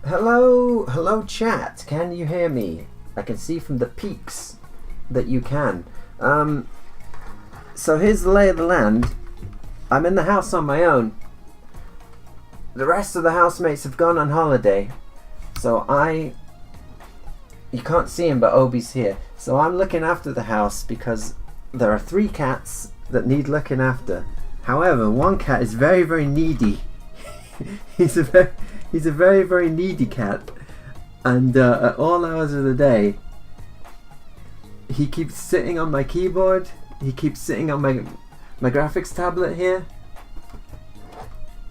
Hello chat, can you hear me? I can see from the peaks that you can. So here's the lay of the land. I'm in the house on my own. The rest of the housemates have gone on holiday. So you can't see him, but Obi's here. So I'm looking after the house because there are 3 cats that need looking after. However, one cat is very, very needy. He's a very, very needy cat, and at all hours of the day he keeps sitting on my keyboard, he keeps sitting on my graphics tablet here,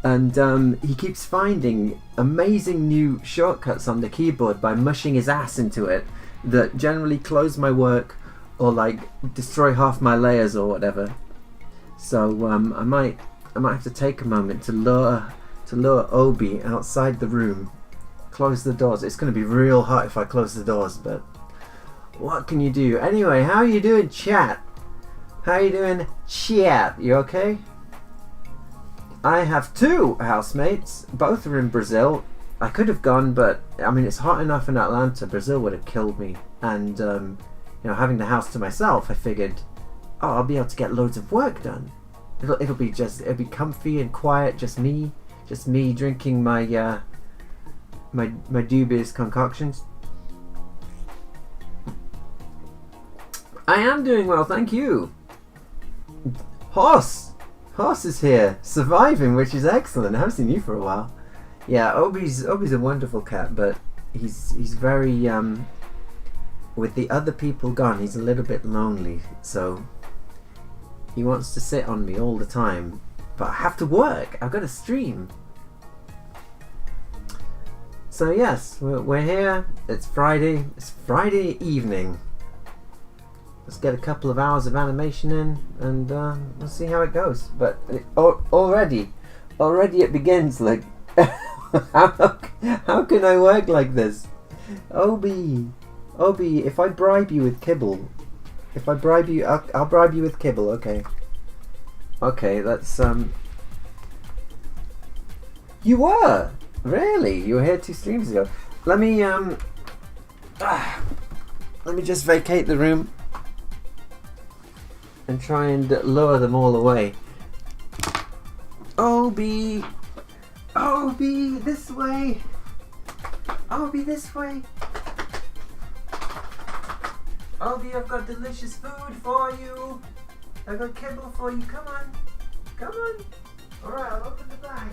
and he keeps finding amazing new shortcuts on the keyboard by mushing his ass into it that generally close my work or like destroy half my layers or whatever. So I might have to take a moment to lure Obi outside the room, close the doors. It's going to be real hot if I close the doors, but what can you do? Anyway, how are you doing, chat? How are you doing, chat? You okay? I have 2 housemates. Both are in Brazil. I could have gone, but I mean, it's hot enough in Atlanta. Brazil would have killed me. And you know, having the house to myself, I figured, oh, I'll be able to get loads of work done. It'll be comfy and quiet, just me drinking my my dubious concoctions. I am doing well, thank you. Horse is here, surviving, which is excellent. I haven't seen you for a while. Yeah, Obi's a wonderful cat, but he's very with the other people gone, he's a little bit lonely, so he wants to sit on me all the time. But I have to work. I've got to stream. So yes, we're here. It's Friday. It's Friday evening. Let's get a couple of hours of animation in, and we'll see how it goes. But already it begins. Like, how can I work like this? Obi, if I bribe you with kibble, I'll bribe you with kibble. Okay, that's You were? Really? You were here 2 streams ago. Let me just vacate the room and try and lure them all away. Obi, this way. Obi, this way. Obi, I've got delicious food for you. I've got kibble for you. Come on. Alright, I'll open the bag.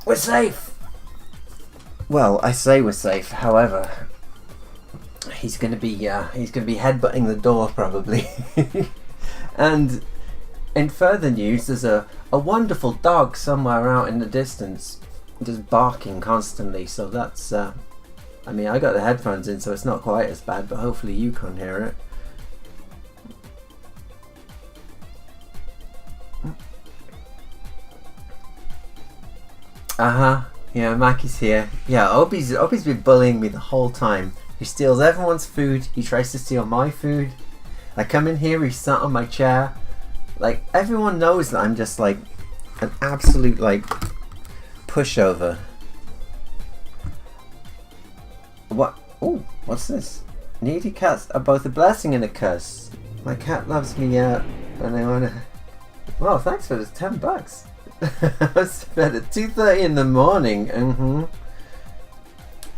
We're safe. Well, I say we're safe. However, he's gonna be headbutting the door probably. And in further news, there's a wonderful dog somewhere out in the distance, just barking constantly. So that's I mean, I got the headphones in, so it's not quite as bad. But hopefully you can hear it. Yeah, Mackie's here. Yeah, Obi's been bullying me the whole time. He steals everyone's food. He tries to steal my food. I come in here, he's sat on my chair. Like, everyone knows that I'm just like an absolute like pushover. What? Oh, what's this? Needy cats are both a blessing and a curse. My cat loves me and I wanna. Well, thanks for this $10. It's bed at 2:30 in the morning.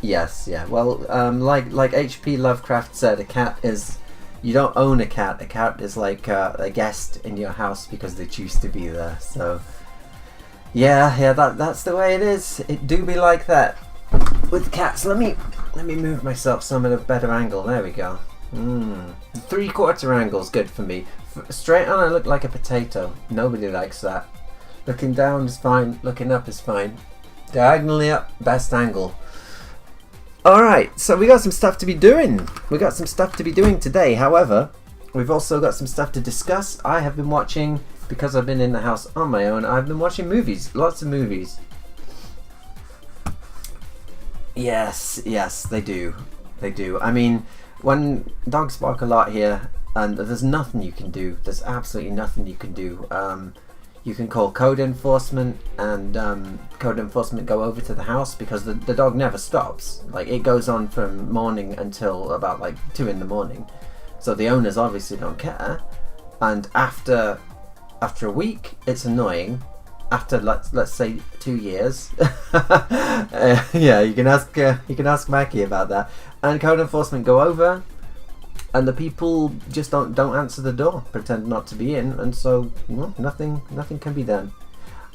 Yes, yeah. Well, like H.P. Lovecraft said, a cat is. You don't own a cat. A cat is like a guest in your house because they choose to be there. So, yeah, that's the way it is. It do be like that with cats. Let me move myself some at a better angle. There we go. 3/4 angle's good for me. Straight on, I look like a potato. Nobody likes that. Looking down is fine. Looking up is fine. Diagonally up, best angle. Alright, so we got some stuff to be doing. We got some stuff to be doing today. However, we've also got some stuff to discuss. I have been watching, because I've been in the house on my own, I've been watching movies. Lots of movies. Yes, they do. They do. I mean, when dogs bark a lot here, and there's nothing you can do. There's absolutely nothing you can do. You can call code enforcement, and code enforcement go over to the house because the dog never stops. Like, it goes on from morning until about like 2 in the morning. So the owners obviously don't care. And after a week, it's annoying. After let's say 2 years, yeah, you can ask Mackie about that. And code enforcement go over. And the people just don't answer the door, pretend not to be in, and so nothing can be done.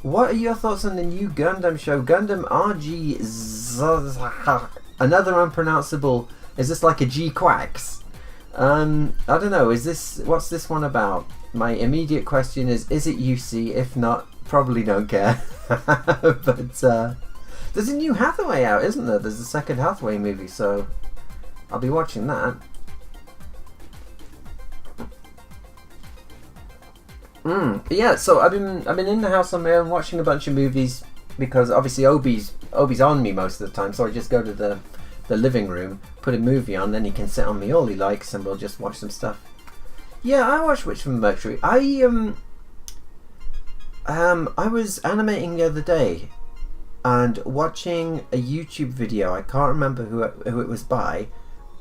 What are your thoughts on the new Gundam show, Gundam RG? Another unpronounceable. Is this like a G Quacks? I don't know. What's this one about? My immediate question is it UC? If not, probably don't care. But there's a new Hathaway out, isn't there? There's a second Hathaway movie, so I'll be watching that. Yeah, so I've been in the house on my own watching a bunch of movies because obviously Obi's on me most of the time, so I just go to the living room, put a movie on, then he can sit on me all he likes, and we'll just watch some stuff. Yeah, I watched Witch from Mercury. I was animating the other day and watching a YouTube video. I can't remember who it was by,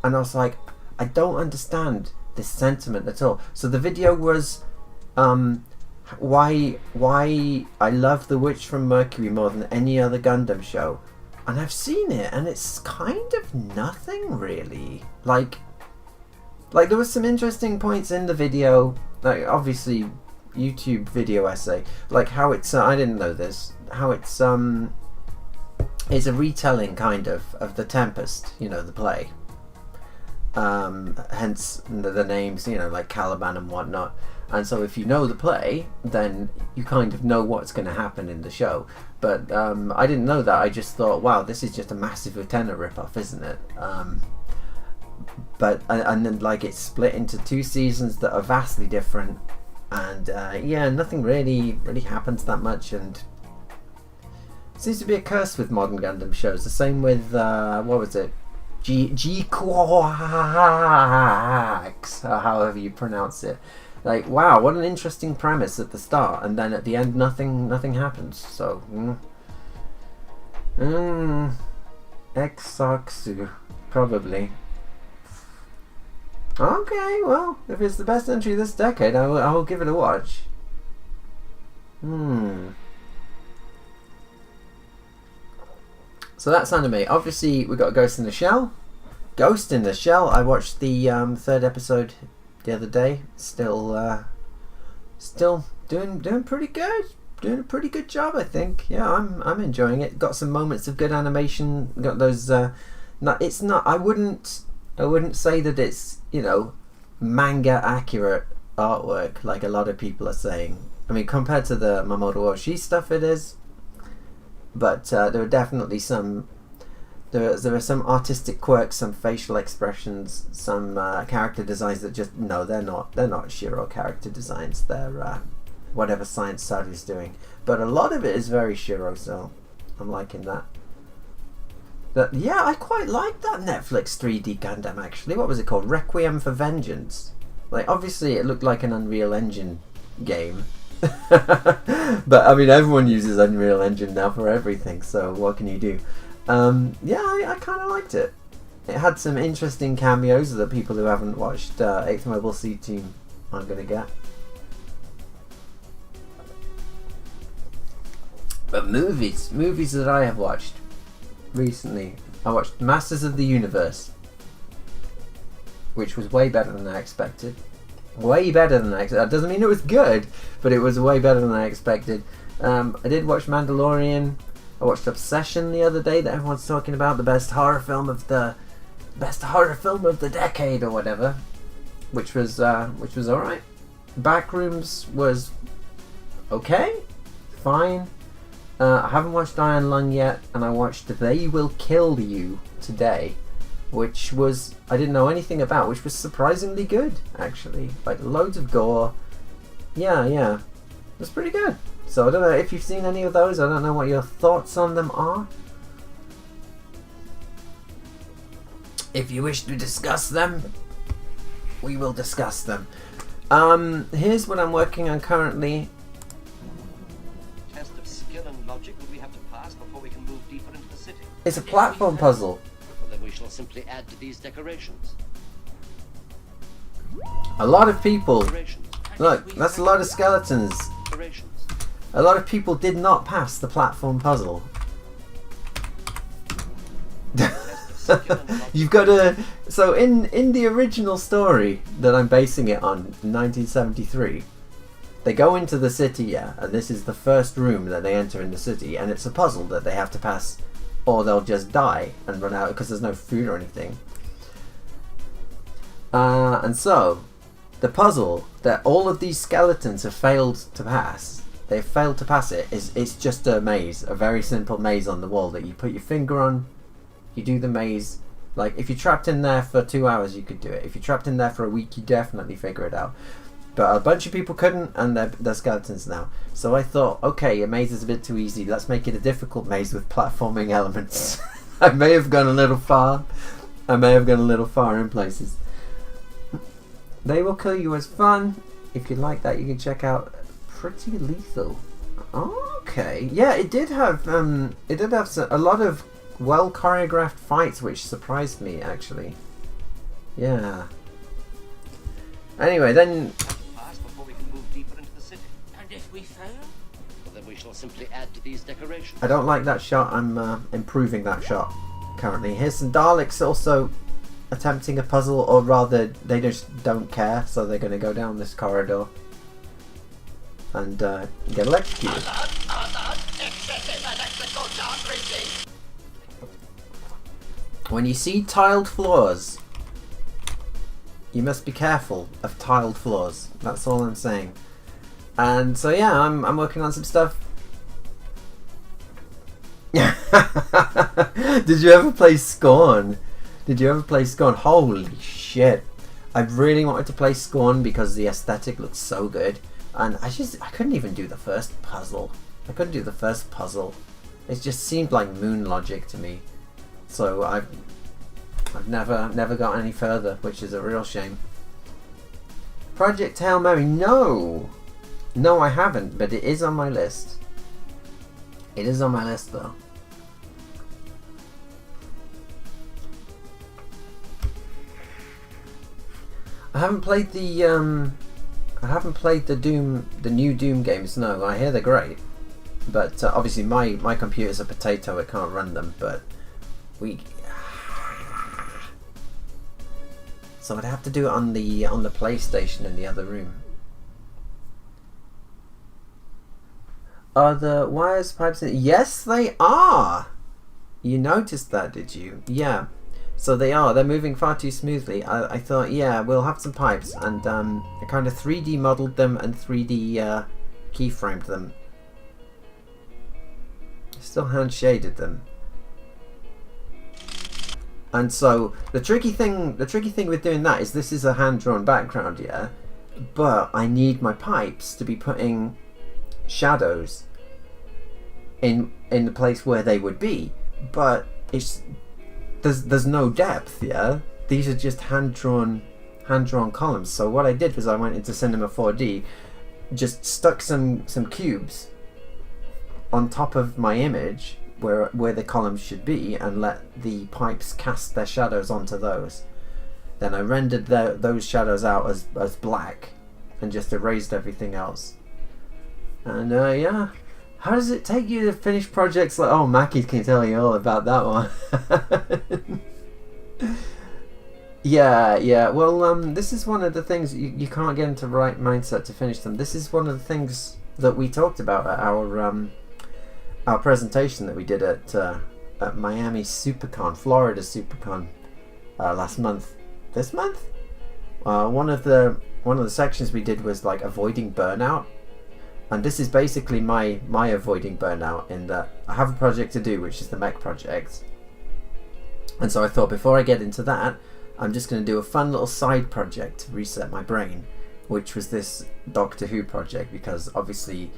and I was like, I don't understand this sentiment at all. So the video was why I love The Witch from Mercury more than any other Gundam show, and I've seen it and it's kind of nothing really. Like there was some interesting points in the video, like obviously YouTube video essay, like how it's I didn't know this, how it's a retelling kind of The Tempest, the play, hence the names, like Caliban and whatnot. And so if you know the play, then you kind of know what's going to happen in the show. But I didn't know that. I just thought, wow, this is just a massive Utena ripoff, isn't it? But then like it's split into 2 seasons that are vastly different, and yeah, nothing really happens that much, and it seems to be a curse with modern Gundam shows. The same with what was it? G-Quacks, or however you pronounce it. Like, wow, what an interesting premise at the start, and then at the end nothing happens. So Exoxu, probably. Okay, well, if it's the best entry this decade, I will give it a watch. So that's anime. Obviously, we got Ghost in the Shell. Ghost in the Shell. I watched the 3rd episode the other day. Still doing pretty good. Doing a pretty good job, I think. Yeah, I'm enjoying it. Got some moments of good animation. Got those. It's not. I wouldn't say that it's manga accurate artwork like a lot of people are saying. I mean, compared to the Mamoru Oshii stuff, it is. But there are definitely some. There are some artistic quirks, some facial expressions, some character designs that just they're not Shiro character designs. They're whatever Science Saru's doing. But a lot of it is very Shiro, so I'm liking that. But yeah, I quite like that Netflix 3D Gundam actually. What was it called? Requiem for Vengeance. Like, obviously it looked like an Unreal Engine game. But I mean, everyone uses Unreal Engine now for everything, so what can you do? Yeah, I kind of liked it. It had some interesting cameos that people who haven't watched 8th Mobile C Team aren't going to get. But movies that I have watched recently. I watched Masters of the Universe, which was way better than I expected. Way better than I expected. That doesn't mean it was good, but it was way better than I expected. I did watch Mandalorian. I watched Obsession the other day that everyone's talking about, the best horror film of the decade or whatever, which was alright. Backrooms was okay, fine. I haven't watched Iron Lung yet, and I watched They Will Kill You today, which was, I didn't know anything about, which was surprisingly good, actually. Like, loads of gore. Yeah, it was pretty good. So I don't know if you've seen any of those. I don't know what your thoughts on them are. If you wish to discuss them, we will discuss them. Here's what I'm working on currently. Test of skill and logic would we have to pass before we can move deeper into the city? It's a platform puzzle. Well, then we shall simply add to these decorations. A lot of people. Decorations. Look, that's a lot of skeletons. Decorations. A lot of people did not pass the platform puzzle. You've got to. So in the original story that I'm basing it on, 1973, they go into the city, yeah, and this is the first room that they enter in the city, and it's a puzzle that they have to pass, or they'll just die and run out because there's no food or anything. And so, the puzzle that all of these skeletons have failed to pass, they've failed to pass it, it's just a maze, a very simple maze on the wall that you put your finger on, you do the maze. Like, if you're trapped in there for 2 hours, you could do it. If you're trapped in there for a week, you definitely figure it out. But a bunch of people couldn't, and they're skeletons now. So I thought, okay, a maze is a bit too easy. Let's make it a difficult maze with platforming elements. I may have gone a little far. In places. They Will Kill You was fun. If you like that, you can check out Pretty Lethal. Okay, yeah, it did have a lot of well choreographed fights, which surprised me actually. Yeah. Anyway, then. Pass before we can move deeper into the city. And if we fail? Well, then we shall simply add to these decorations. I don't like that shot. I'm improving that shot currently. Here's some Daleks also attempting a puzzle, or rather, they just don't care, so they're going to go down this corridor and get electrocuted. When you see tiled floors, you must be careful of tiled floors. That's all I'm saying. And so yeah, I'm working on some stuff. Did you ever play Scorn? Holy shit! I really wanted to play Scorn because the aesthetic looks so good, and I couldn't even do the first puzzle. It just seemed like moon logic to me. So I've never got any further, which is a real shame. Project Hail Mary, no, I haven't, but it is on my list. It is on my list though. I haven't played the new Doom games. No, I hear they're great, but obviously my computer's a potato. It can't run them, but so I'd have to do it on the PlayStation in the other room. Are the wires pipes in? Yes, they are. You noticed that, did you? Yeah. So they are. They're moving far too smoothly. I thought, yeah, we'll have some pipes, and I kind of 3D modeled them and 3D keyframed them. Still hand shaded them. And so the tricky thing with doing that is this is a hand-drawn background, yeah, but I need my pipes to be putting shadows in the place where they would be, but there's no depth, yeah. These are just hand-drawn columns. So what I did was I went into Cinema 4D, just stuck some cubes on top of my image where the columns should be, and let the pipes cast their shadows onto those. Then I rendered those shadows out as black and just erased everything else. And yeah, How does it take you to finish projects like... Oh, Mackie can tell you all about that one. Yeah. Well, this is one of the things you can't get into the right mindset to finish them. This is one of the things that we talked about at our presentation that we did at Miami SuperCon, Florida SuperCon, last month. This month? One of the sections we did was like avoiding burnout, and this is basically my avoiding burnout, in that I have a project to do, which is the mech project, and so I thought, before I get into that, I'm just going to do a fun little side project to reset my brain, which was this Doctor Who project, because obviously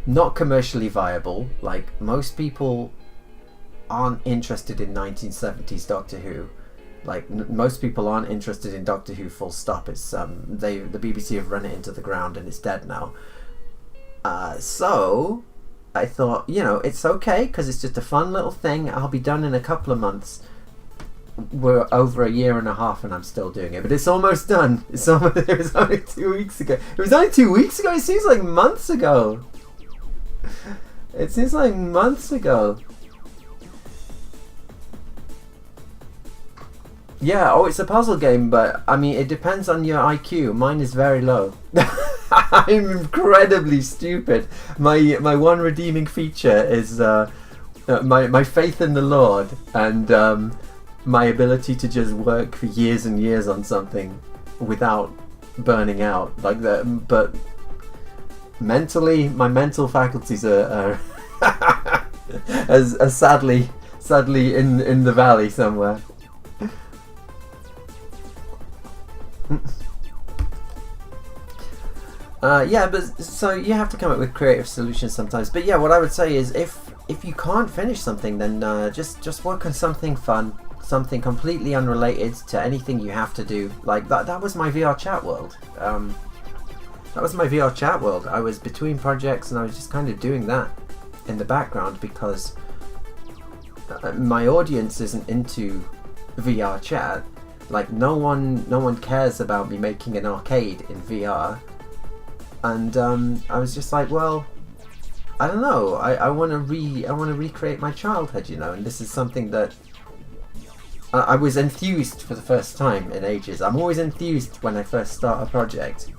not commercially viable. Like, most people aren't interested in 1970s Doctor Who. Like, most people aren't interested in Doctor Who, full stop. It's the BBC have run it into the ground and it's dead now. So I thought, you know, it's okay, because it's just a fun little thing. I'll be done in a couple of months. We're over a year and a half and I'm still doing it, but it's almost done. It was only 2 weeks ago. It was only 2 weeks ago. It seems like months ago. It seems like months ago. Yeah, oh, it's a puzzle game, but I mean, it depends on your IQ. Mine is very low. I'm incredibly stupid. My one redeeming feature is my faith in the Lord, and my ability to just work for years and years on something without burning out like that. But mentally, my mental faculties are as sadly in the valley somewhere. Yeah, but so you have to come up with creative solutions sometimes. But yeah, what I would say is, if you can't finish something, then just work on something fun, something completely unrelated to anything you have to do. Like that was my VR chat world. That was my VR chat world. I was between projects and I was just kind of doing that in the background, because my audience isn't into VR chat. Like, no one cares about me making an arcade in VR. And I was just like, well, I don't know. I want to recreate my childhood, you know. And this is something that I was enthused for the first time in ages. I'm always enthused when I first start a project,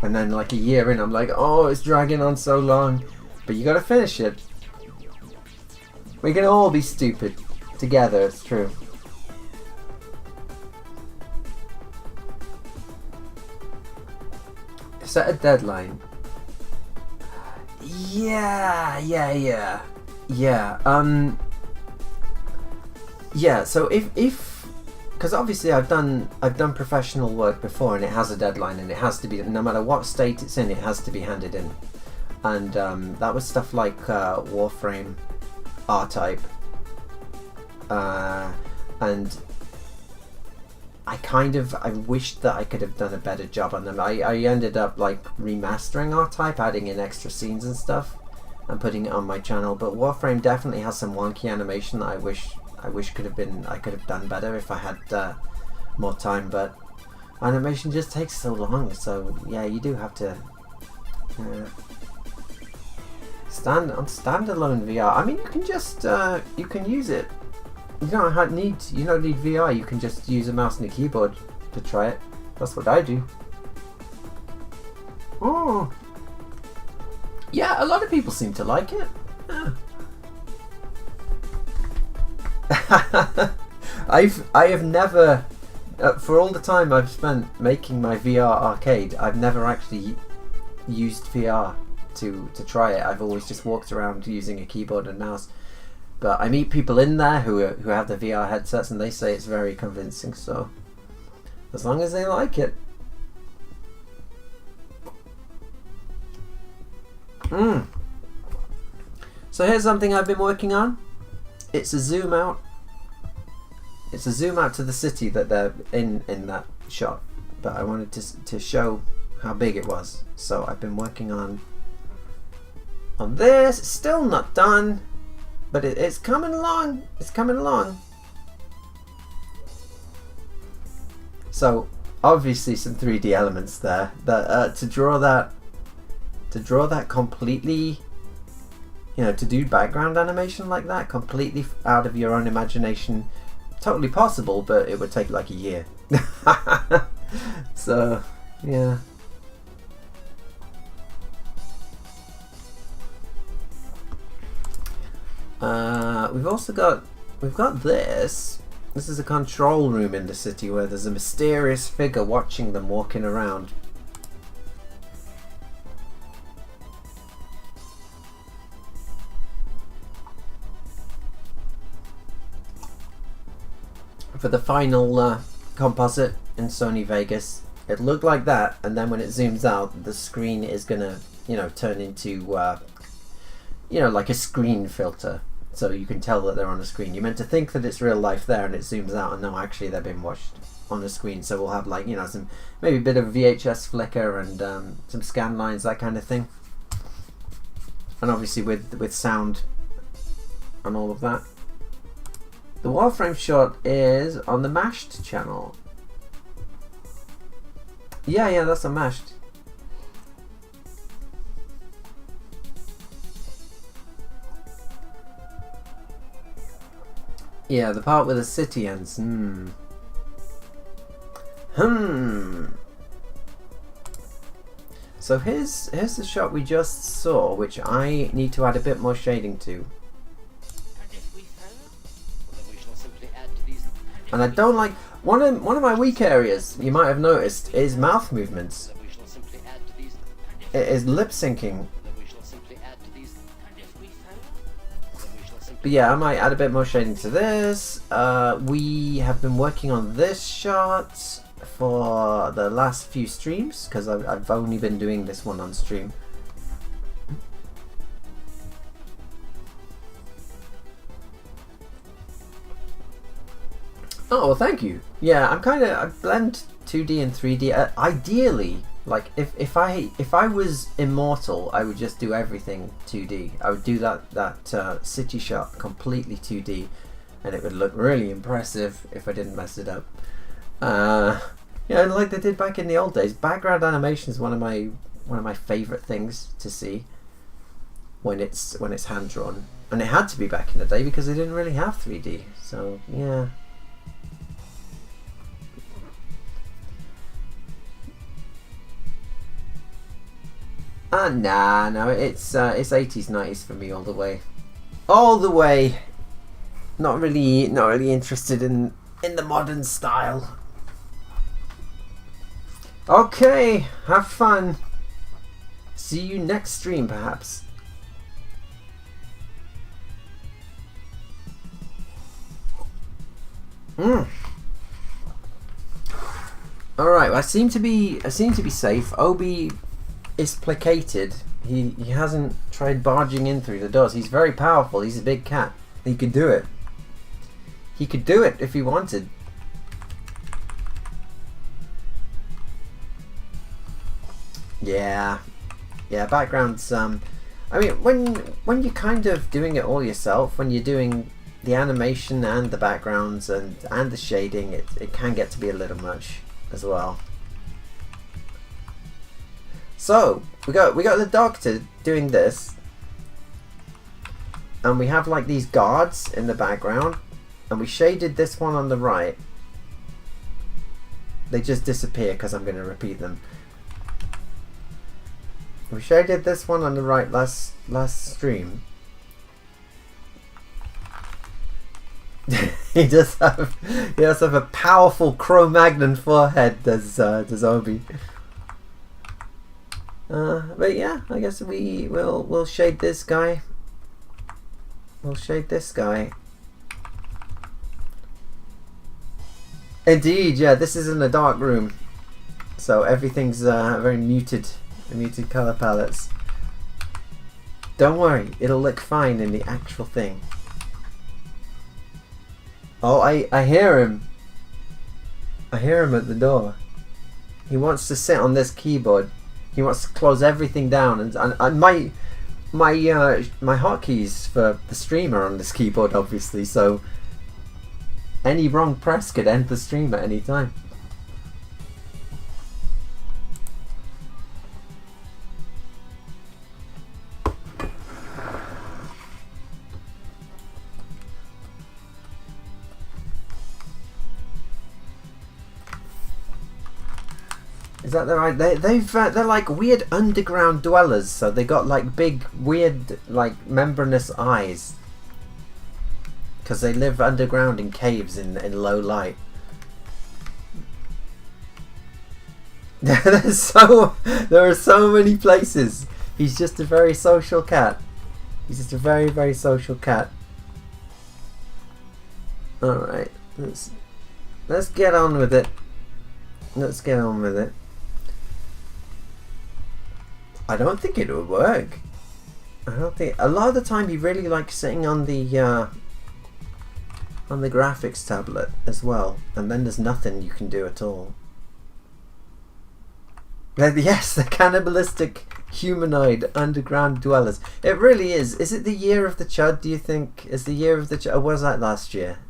and then like a year in, I'm like, oh, it's dragging on so long. But you got to finish it. We can all be stupid together. It's true. Set a deadline. Yeah. So if because obviously I've done professional work before, and it has a deadline, and it has to be, no matter what state it's in, it has to be handed in. And that was stuff like Warframe, R-Type, and I wished that I could have done a better job on them. I ended up like remastering R-Type, adding in extra scenes and stuff, and putting it on my channel. But Warframe definitely has some wonky animation that I wish could have done better if I had more time. But animation just takes so long. So yeah, you do have to standalone VR. I mean, you can just you can use it. You don't need VR. You can just use a mouse and a keyboard to try it. That's what I do. Oh, yeah. A lot of people seem to like it. Yeah. I have never, for all the time I've spent making my VR arcade, I've never actually used VR to try it. I've always just walked around using a keyboard and mouse. But I meet people in there who have the VR headsets, and they say it's very convincing. So as long as they like it. So here's something I've been working on. It's a zoom out. It's a zoom out to the city that they're in that shot. But I wanted to show how big it was. So I've been working on this. It's still not done, but it's coming along. It's coming along. So obviously some 3D elements there. That to draw that completely you know, to do background animation like that, completely out of your own imagination, totally possible, but it would take like a year. So, yeah. We've got this. This is a control room in the city where there's a mysterious figure watching them walking around. For the final composite in Sony Vegas, it looked like that, and then when it zooms out, the screen is gonna, you know, turn into, you know, like a screen filter, so you can tell that they're on a screen. You're meant to think that it's real life there, and it zooms out, and no, actually they're being watched on the screen. So we'll have, like, you know, some maybe a bit of VHS flicker and some scan lines, that kind of thing, and obviously with sound and all of that. The wall frame shot is on the mashed channel. Yeah, that's a mashed. Yeah, the part where the city ends. So here's the shot we just saw, which I need to add a bit more shading to. And I don't like one of my weak areas, you might have noticed, is mouth movements. It is lip syncing. But yeah, I might add a bit more shading to this. We have been working on this shot for the last few streams, because I've only been doing this one on stream. Oh, well, thank you. Yeah, I blend 2D and 3D. Ideally, like if I was immortal, I would just do everything 2D. I would do that city shot completely 2D, and it would look really impressive if I didn't mess it up. Yeah, like they did back in the old days. Background animation is one of my favorite things to see when it's hand drawn, and it had to be back in the day because they didn't really have 3D. So yeah. Nah, no, it's 80s, 90s for me all the way. All the way. Not really interested in the modern style. Okay, have fun. See you next stream, perhaps. All right, I seem to be safe. Obi is placated. He hasn't tried barging in through the doors. He's very powerful. He's a big cat. He could do it. He could do it if he wanted. Yeah, backgrounds. I mean, when you're kind of doing it all yourself, when you're doing the animation and the backgrounds and the shading, it can get to be a little much as well. So we got the doctor doing this, and we have like these guards in the background, and we shaded this one on the right. They just disappear because I'm going to repeat them. We shaded this one on the right last stream. he does have a powerful Cro-Magnon forehead. Does Obi. But yeah, I guess we'll shade this guy. We'll shade this guy. Indeed, yeah. This is in a dark room, so everything's very muted color palettes. Don't worry, it'll look fine in the actual thing. Oh, I hear him. I hear him at the door. He wants to sit on this keyboard. He wants to close everything down, and my hotkeys for the stream are on this keyboard, obviously. So any wrong press could end the stream at any time. Is that the right? They're like weird underground dwellers. So they got like big, weird, like membranous eyes. Because they live underground in caves in low light. There are so many places. He's just a very social cat. He's just a very, very social cat. Alright, let's get on with it. Let's get on with it. I don't think it would work. I don't think. A lot of the time, he really likes sitting on the graphics tablet as well, and then there's nothing you can do at all. Yes, the cannibalistic humanoid underground dwellers. It really is. Is it the year of the Chud, do you think? Is the year of the Chud? Or was that last year?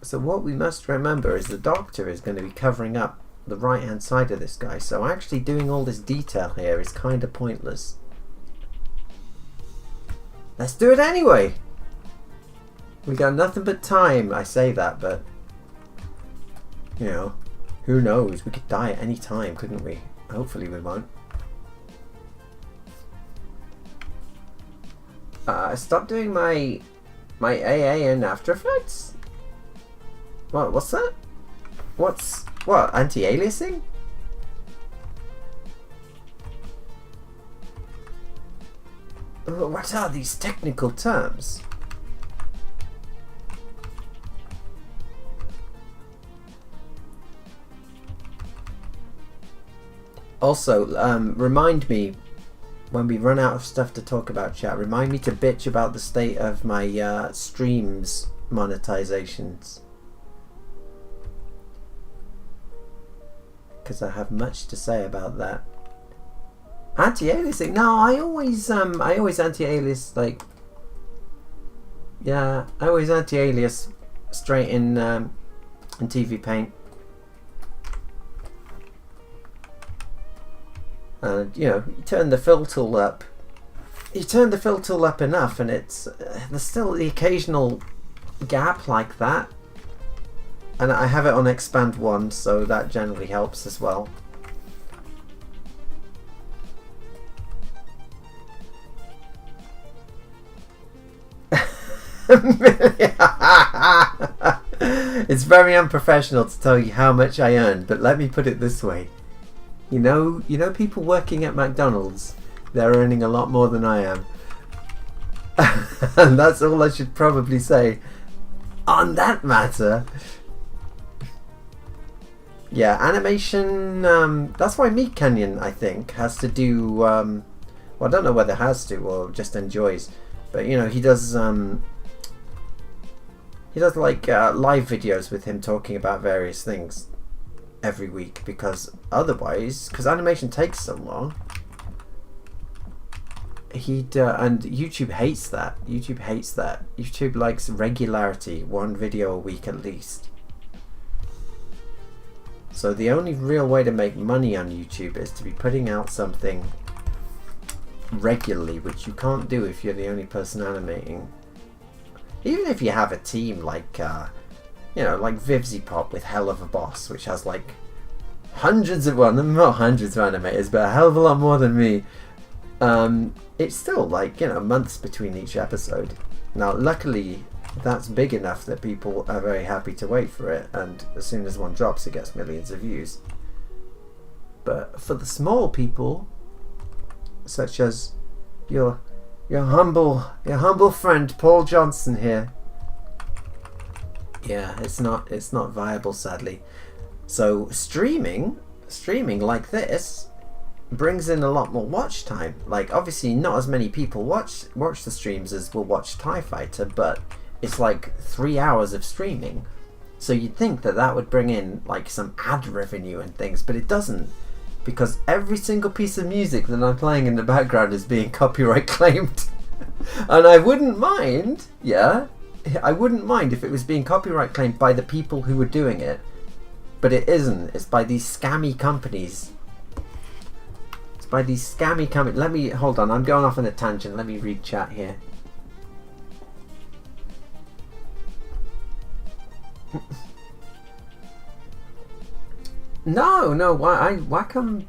So what we must remember is the Doctor is going to be covering up the right hand side of this guy. So actually doing all this detail here is kind of pointless. Let's do it anyway! We got nothing but time. I say that, but you know, who knows? We could die at any time, couldn't we? Hopefully we won't. Stop doing my AA in After Effects? What's that? What? Anti-aliasing? What are these technical terms? Also, remind me when we run out of stuff to talk about, chat. Remind me to bitch about the state of my streams monetizations, because I have much to say about that. Anti-aliasing? No, I always anti-alias, like, yeah, I always anti-alias straight in TVPaint. And you know, you turn the fill tool up. You turn the fill tool up enough, and it's there's still the occasional gap like that. And I have it on expand 1, so that generally helps as well. It's very unprofessional to tell you how much I earn, but let me put it this way. You know people working at McDonald's, they're earning a lot more than I am. And that's all I should probably say on that matter. Yeah, animation, that's why Meat Canyon, I think, has to do, well, I don't know whether has to or just enjoys, but you know, he does like live videos with him talking about various things every week, because otherwise, because animation takes so long, and YouTube hates that. YouTube likes regularity, 1 video a week at least. So the only real way to make money on YouTube is to be putting out something regularly, which you can't do if you're the only person animating. Even if you have a team like you know, like VivziePop with Hell of a Boss, which has like hundreds of, well, not hundreds of animators, but a hell of a lot more than me. It's still like, you know, months between each episode. Now, luckily, that's big enough that people are very happy to wait for it, and as soon as one drops, it gets millions of views. But for the small people, such as your humble friend Paul Johnson here, yeah, it's not viable, sadly. So streaming like this brings in a lot more watch time. Like, obviously not as many people watch the streams as will watch TIE Fighter, but it's like 3 hours of streaming. So you'd think that would bring in like some ad revenue and things, but it doesn't, because every single piece of music that I'm playing in the background is being copyright claimed. And I wouldn't mind, yeah, I wouldn't mind if it was being copyright claimed by the people who were doing it, but it isn't. It's by these scammy companies. Let me, hold on, I'm going off on a tangent. Let me read chat here. No. Wacom.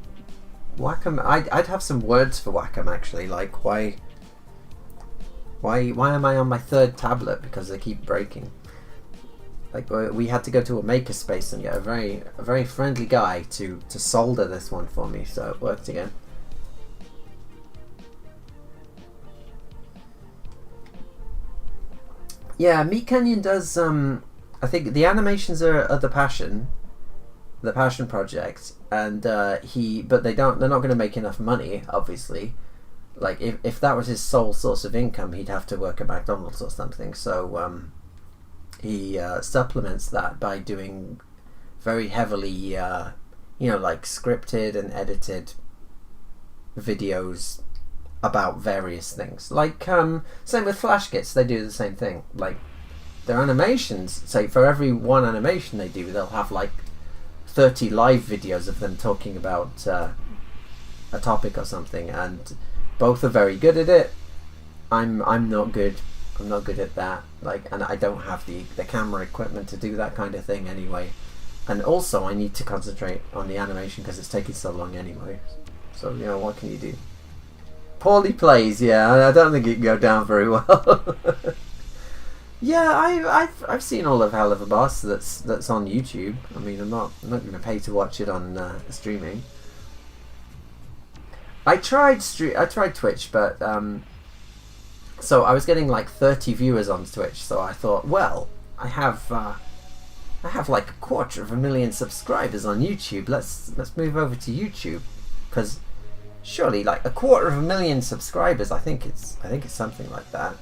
I'd have some words for Wacom actually. Like why am I on my third tablet because they keep breaking? Like we had to go to a makerspace and get a very friendly guy to solder this one for me, so it worked again. Yeah, Meat Canyon does. I think the animations are the passion project, and but they're not going to make enough money, obviously. Like if that was his sole source of income, he'd have to work at McDonald's or something. So he supplements that by doing very heavily, like scripted and edited videos about various things. Like same with Flash Kits, they do the same thing. Like their animations, say for every one animation they do, they'll have like 30 live videos of them talking about a topic or something, and both are very good at it. I'm not good. I'm not good at that. Like, and I don't have the camera equipment to do that kind of thing anyway. And also, I need to concentrate on the animation because it's taking so long anyway. So what can you do? Poorly plays, yeah. I don't think it can go down very well. Yeah, I've seen all of Hell of a Boss that's on YouTube. I mean, I'm not going to pay to watch it on streaming. I tried Twitch, but so I was getting like 30 viewers on Twitch. So I thought, well, I have like 250,000 subscribers on YouTube. Let's move over to YouTube, because surely like 250,000 subscribers. I think it's something like that.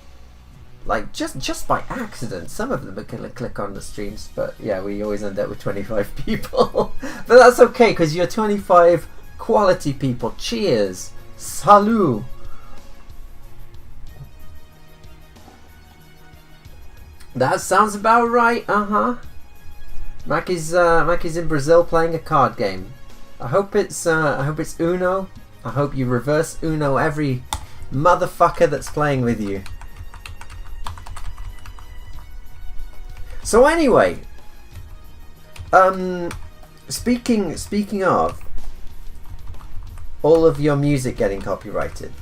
Like just by accident, some of them are gonna click on the streams, but yeah, we always end up with 25 people. But that's okay, because you're 25 quality people. Cheers, salut. That sounds about right. Mackie's in Brazil playing a card game. I hope it's Uno. I hope you reverse Uno every motherfucker that's playing with you. So anyway, speaking of all of your music getting copyrighted.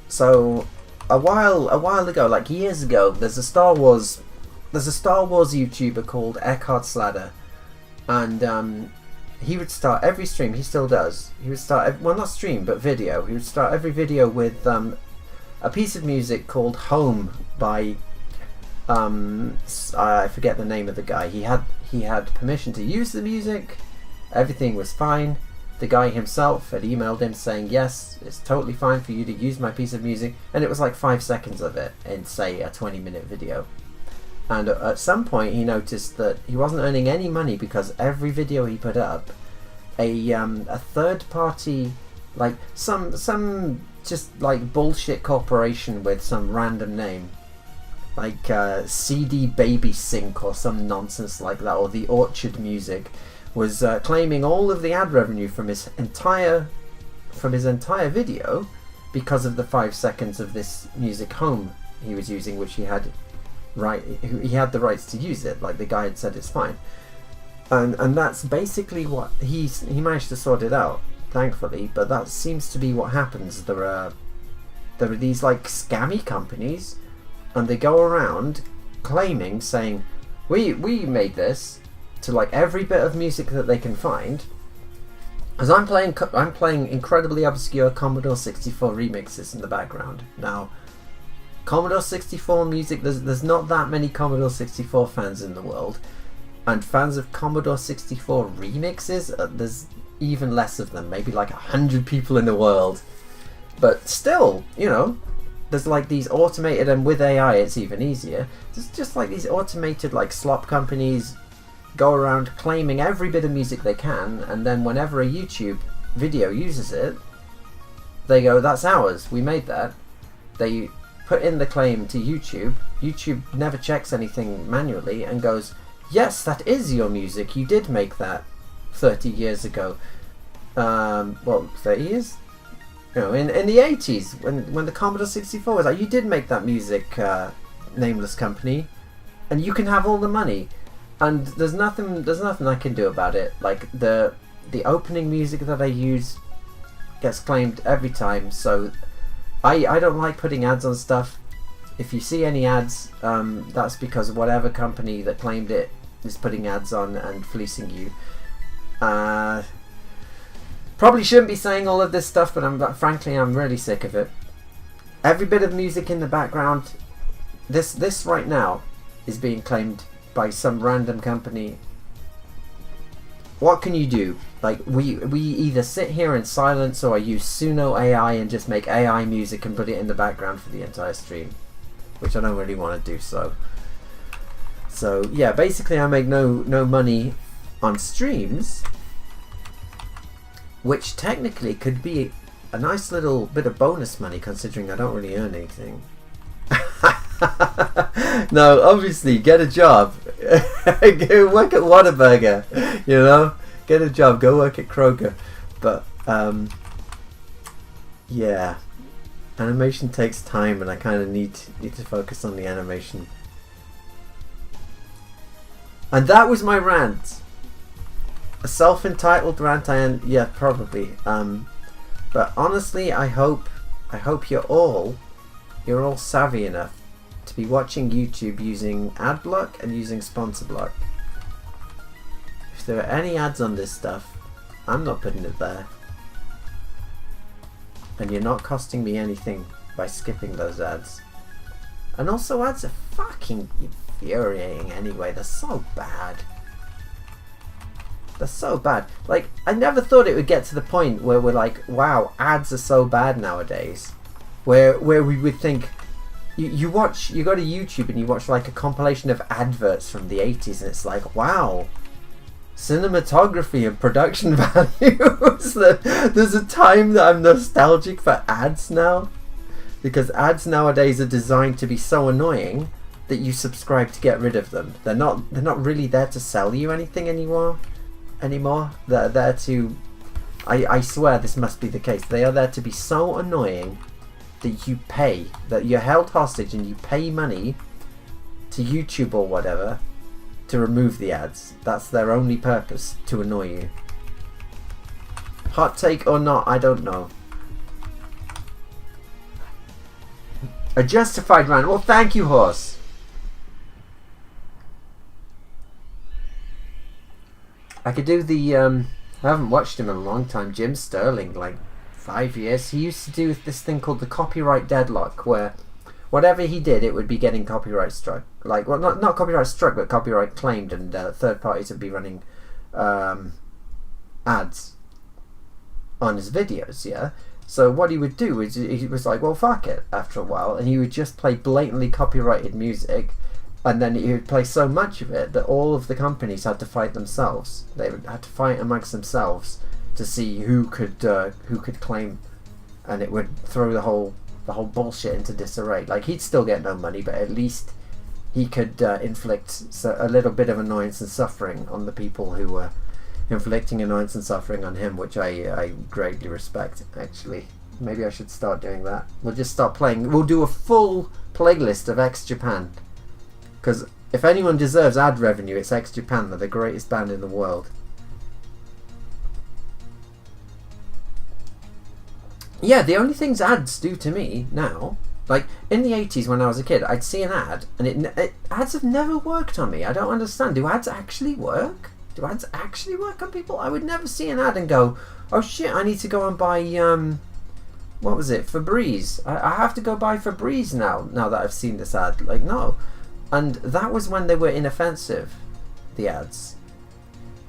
So a while ago, like years ago, there's a Star Wars YouTuber called Eckhart Sladder, and he would start every stream. He still does. He would start not stream but video. He would start every video with a piece of music called "Home" by I forget the name of the guy. He had permission to use the music. Everything was fine. The guy himself had emailed him saying, yes, it's totally fine for you to use my piece of music, and it was like 5 seconds of it in, say, a 20-minute video. And at some point he noticed that he wasn't earning any money because every video he put up, a third party, like some just like bullshit corporation with some random name, like CD Baby Sync or some nonsense like that, or the Orchard Music, was claiming all of the ad revenue from his entire video because of the 5 seconds of this music Home he was using, which he had the rights to use it. Like the guy had said it's fine, and that's basically what he managed to sort it out, thankfully. But that seems to be what happens. There are these like scammy companies, and they go around claiming, saying, we made this, to like every bit of music that they can find. As I'm playing incredibly obscure Commodore 64 remixes in the background. Now, Commodore 64 music, there's not that many Commodore 64 fans in the world, and fans of Commodore 64 remixes, there's even less of them, maybe like 100 people in the world. But still, there's like these automated, and with AI it's even easier, there's just like these automated like slop companies go around claiming every bit of music they can, and then whenever a YouTube video uses it, they go, that's ours, we made that. They put in the claim to YouTube. YouTube never checks anything manually and goes, yes, that is your music, you did make that 30 years ago. 30 years? In the 80s, when the Commodore 64 was out, you did make that music, nameless company, and you can have all the money. and there's nothing I can do about it. Like the opening music that I use gets claimed every time, so I don't like putting ads on stuff. If you see any ads, that's because whatever company that claimed it is putting ads on and fleecing you. Probably shouldn't be saying all of this stuff, but frankly I'm really sick of it. Every bit of music in the background, this right now is being claimed by some random company. What can you do? Like, we either sit here in silence, or I use Suno AI and just make AI music and put it in the background for the entire stream, which I don't really want to do. So yeah, basically I make no money on streams, which technically could be a nice little bit of bonus money considering I don't really earn anything. No, obviously get a job. Go work at Whataburger, you know, get a job, go work at Kroger. But yeah, animation takes time, and I kind of need to focus on the animation. And that was my rant. A self-entitled rant, yeah, probably. But honestly, I hope you're all savvy enough to be watching YouTube using ad block and using sponsor block. If there are any ads on this stuff, I'm not putting it there. And you're not costing me anything by skipping those ads. And also, ads are fucking infuriating anyway. They're so bad. They're so bad. Like, I never thought it would get to the point where we're like, wow, ads are so bad nowadays. Where we would think, you go to YouTube and you watch like a compilation of adverts from the 80s, and it's like, wow, cinematography and production values. There's a time that I'm nostalgic for ads now, because ads nowadays are designed to be so annoying that you subscribe to get rid of them. They're not really there to sell you anything anymore. They're there to, I swear this must be the case, they are there to be so annoying that you pay, that you're held hostage and you pay money to YouTube or whatever to remove the ads. That's their only purpose, to annoy you. Hot take or not, I don't know. A justified rant. Well, thank you, horse. I could do the I haven't watched him in a long time, Jim Sterling, like 5 years. He used to do this thing called the copyright deadlock, where whatever he did, it would be getting copyright struck. Like, well, not copyright struck, but copyright claimed, and third parties would be running ads on his videos, yeah? So what he would do is, he was like, well, fuck it, after a while, and he would just play blatantly copyrighted music, and then he would play so much of it that all of the companies had to fight themselves. They had to fight amongst themselves to see who could claim, and it would throw the whole bullshit into disarray. Like, he'd still get no money, but at least he could inflict a little bit of annoyance and suffering on the people who were inflicting annoyance and suffering on him, which I greatly respect, actually. Maybe I should start doing that. We'll just start playing. We'll do a full playlist of X Japan, because if anyone deserves ad revenue, it's X Japan. They're the greatest band in the world. Yeah, the only things ads do to me now, like in the 80s when I was a kid, I'd see an ad, and ads have never worked on me. I don't understand. Do ads actually work? Do ads actually work on people? I would never see an ad and go, oh shit, I need to go and buy, what was it, Febreze. I have to go buy Febreze now that I've seen this ad. Like, no. And that was when they were inoffensive, the ads.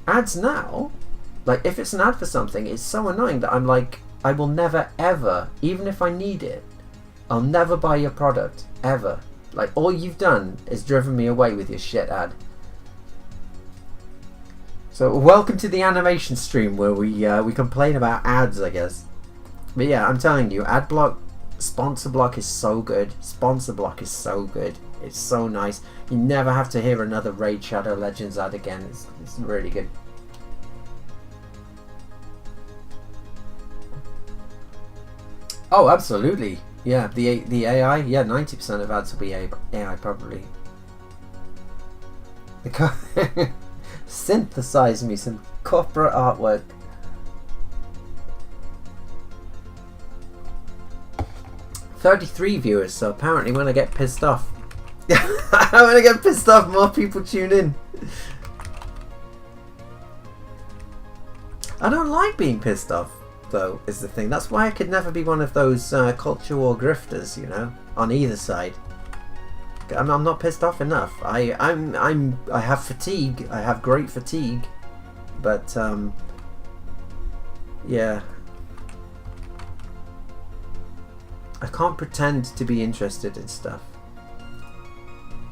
Ads now, like, if it's an ad for something, it's so annoying that I'm like, I will never ever, even if I need it, I'll never buy your product, ever. Like, all you've done is driven me away with your shit ad. So welcome to the animation stream where we complain about ads, I guess. But yeah, I'm telling you, ad block, sponsor block is so good. Sponsor block is so good. It's so nice. You never have to hear another Raid Shadow Legends ad again. It's really good. Oh, absolutely. Yeah, the AI. Yeah, 90% of ads will be AI probably. Synthesize me some corporate artwork. $33 viewers, so apparently when I get pissed off, when I get pissed off, more people tune in. I don't like being pissed off, though, is the thing. That's why I could never be one of those culture war grifters, you know, on either side. I'm not pissed off enough. I have fatigue. I have great fatigue, but yeah, I can't pretend to be interested in stuff.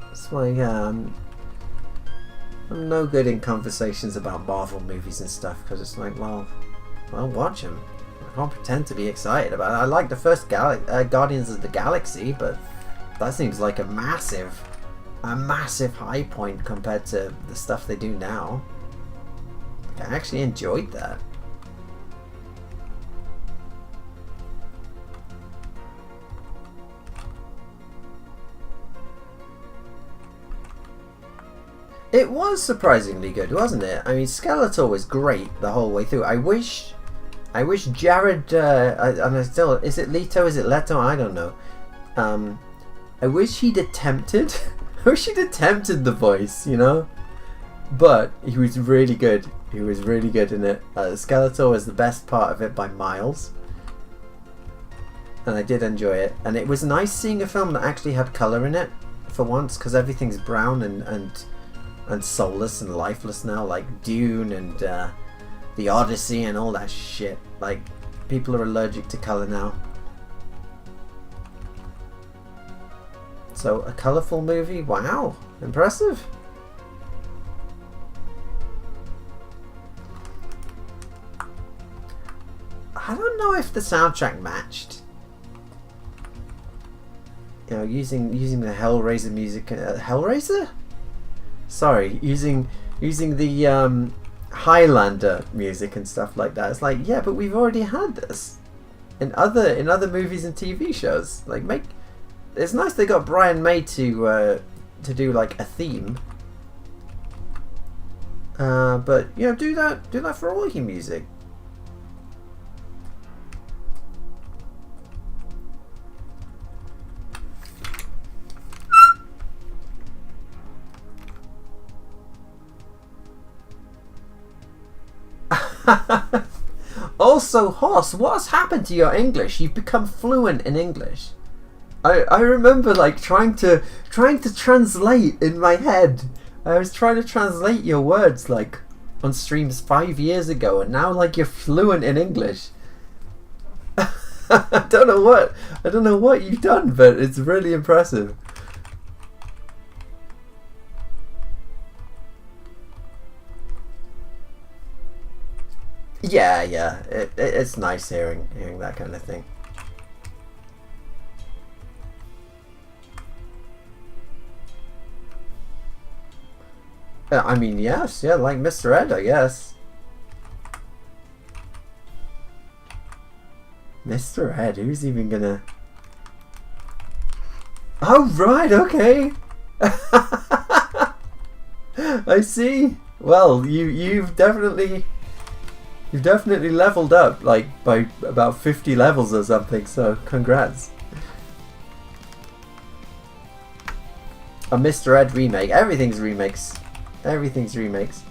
That's why, yeah, I'm no good in conversations about Marvel movies and stuff, because it's like, well, I'll watch them. I can't pretend to be excited about it. I like the first Guardians of the Galaxy, but that seems like a massive high point compared to the stuff they do now. I actually enjoyed that. It was surprisingly good, wasn't it? I mean, Skeletor was great the whole way through. I wish Jared, and I still, is it Leto, is it Leto? I don't know. I wish he'd attempted, the voice, you know? But he was really good. He was really good in it. Skeletor was the best part of it by miles. And I did enjoy it. And it was nice seeing a film that actually had colour in it for once, because everything's brown and soulless and lifeless now, like Dune and the Odyssey and all that shit. Like, people are allergic to colour now. So, a colourful movie? Wow! Impressive! I don't know if the soundtrack matched. You know, using the Hellraiser music... Hellraiser? Sorry, using the Highlander music and stuff like that. It's like, yeah, but we've already had this in other movies and TV shows. Like, it's nice they got Brian May to do like a theme. But you know, do that for all your music. Also, Hoss, what has happened to your English? You've become fluent in English. I remember like trying to translate in my head. I was trying to translate your words like on streams 5 years ago, and now like you're fluent in English. I don't know what you've done, but it's really impressive. Yeah, it's nice hearing that kind of thing. I mean, yes, yeah, like Mr. Ed, I guess. Mr. Ed, who's even gonna... Oh, right, okay. I see. Well, you've definitely leveled up, like, by about 50 levels or something, so congrats. A Mr. Ed remake. Everything's remakes. Everything's remakes.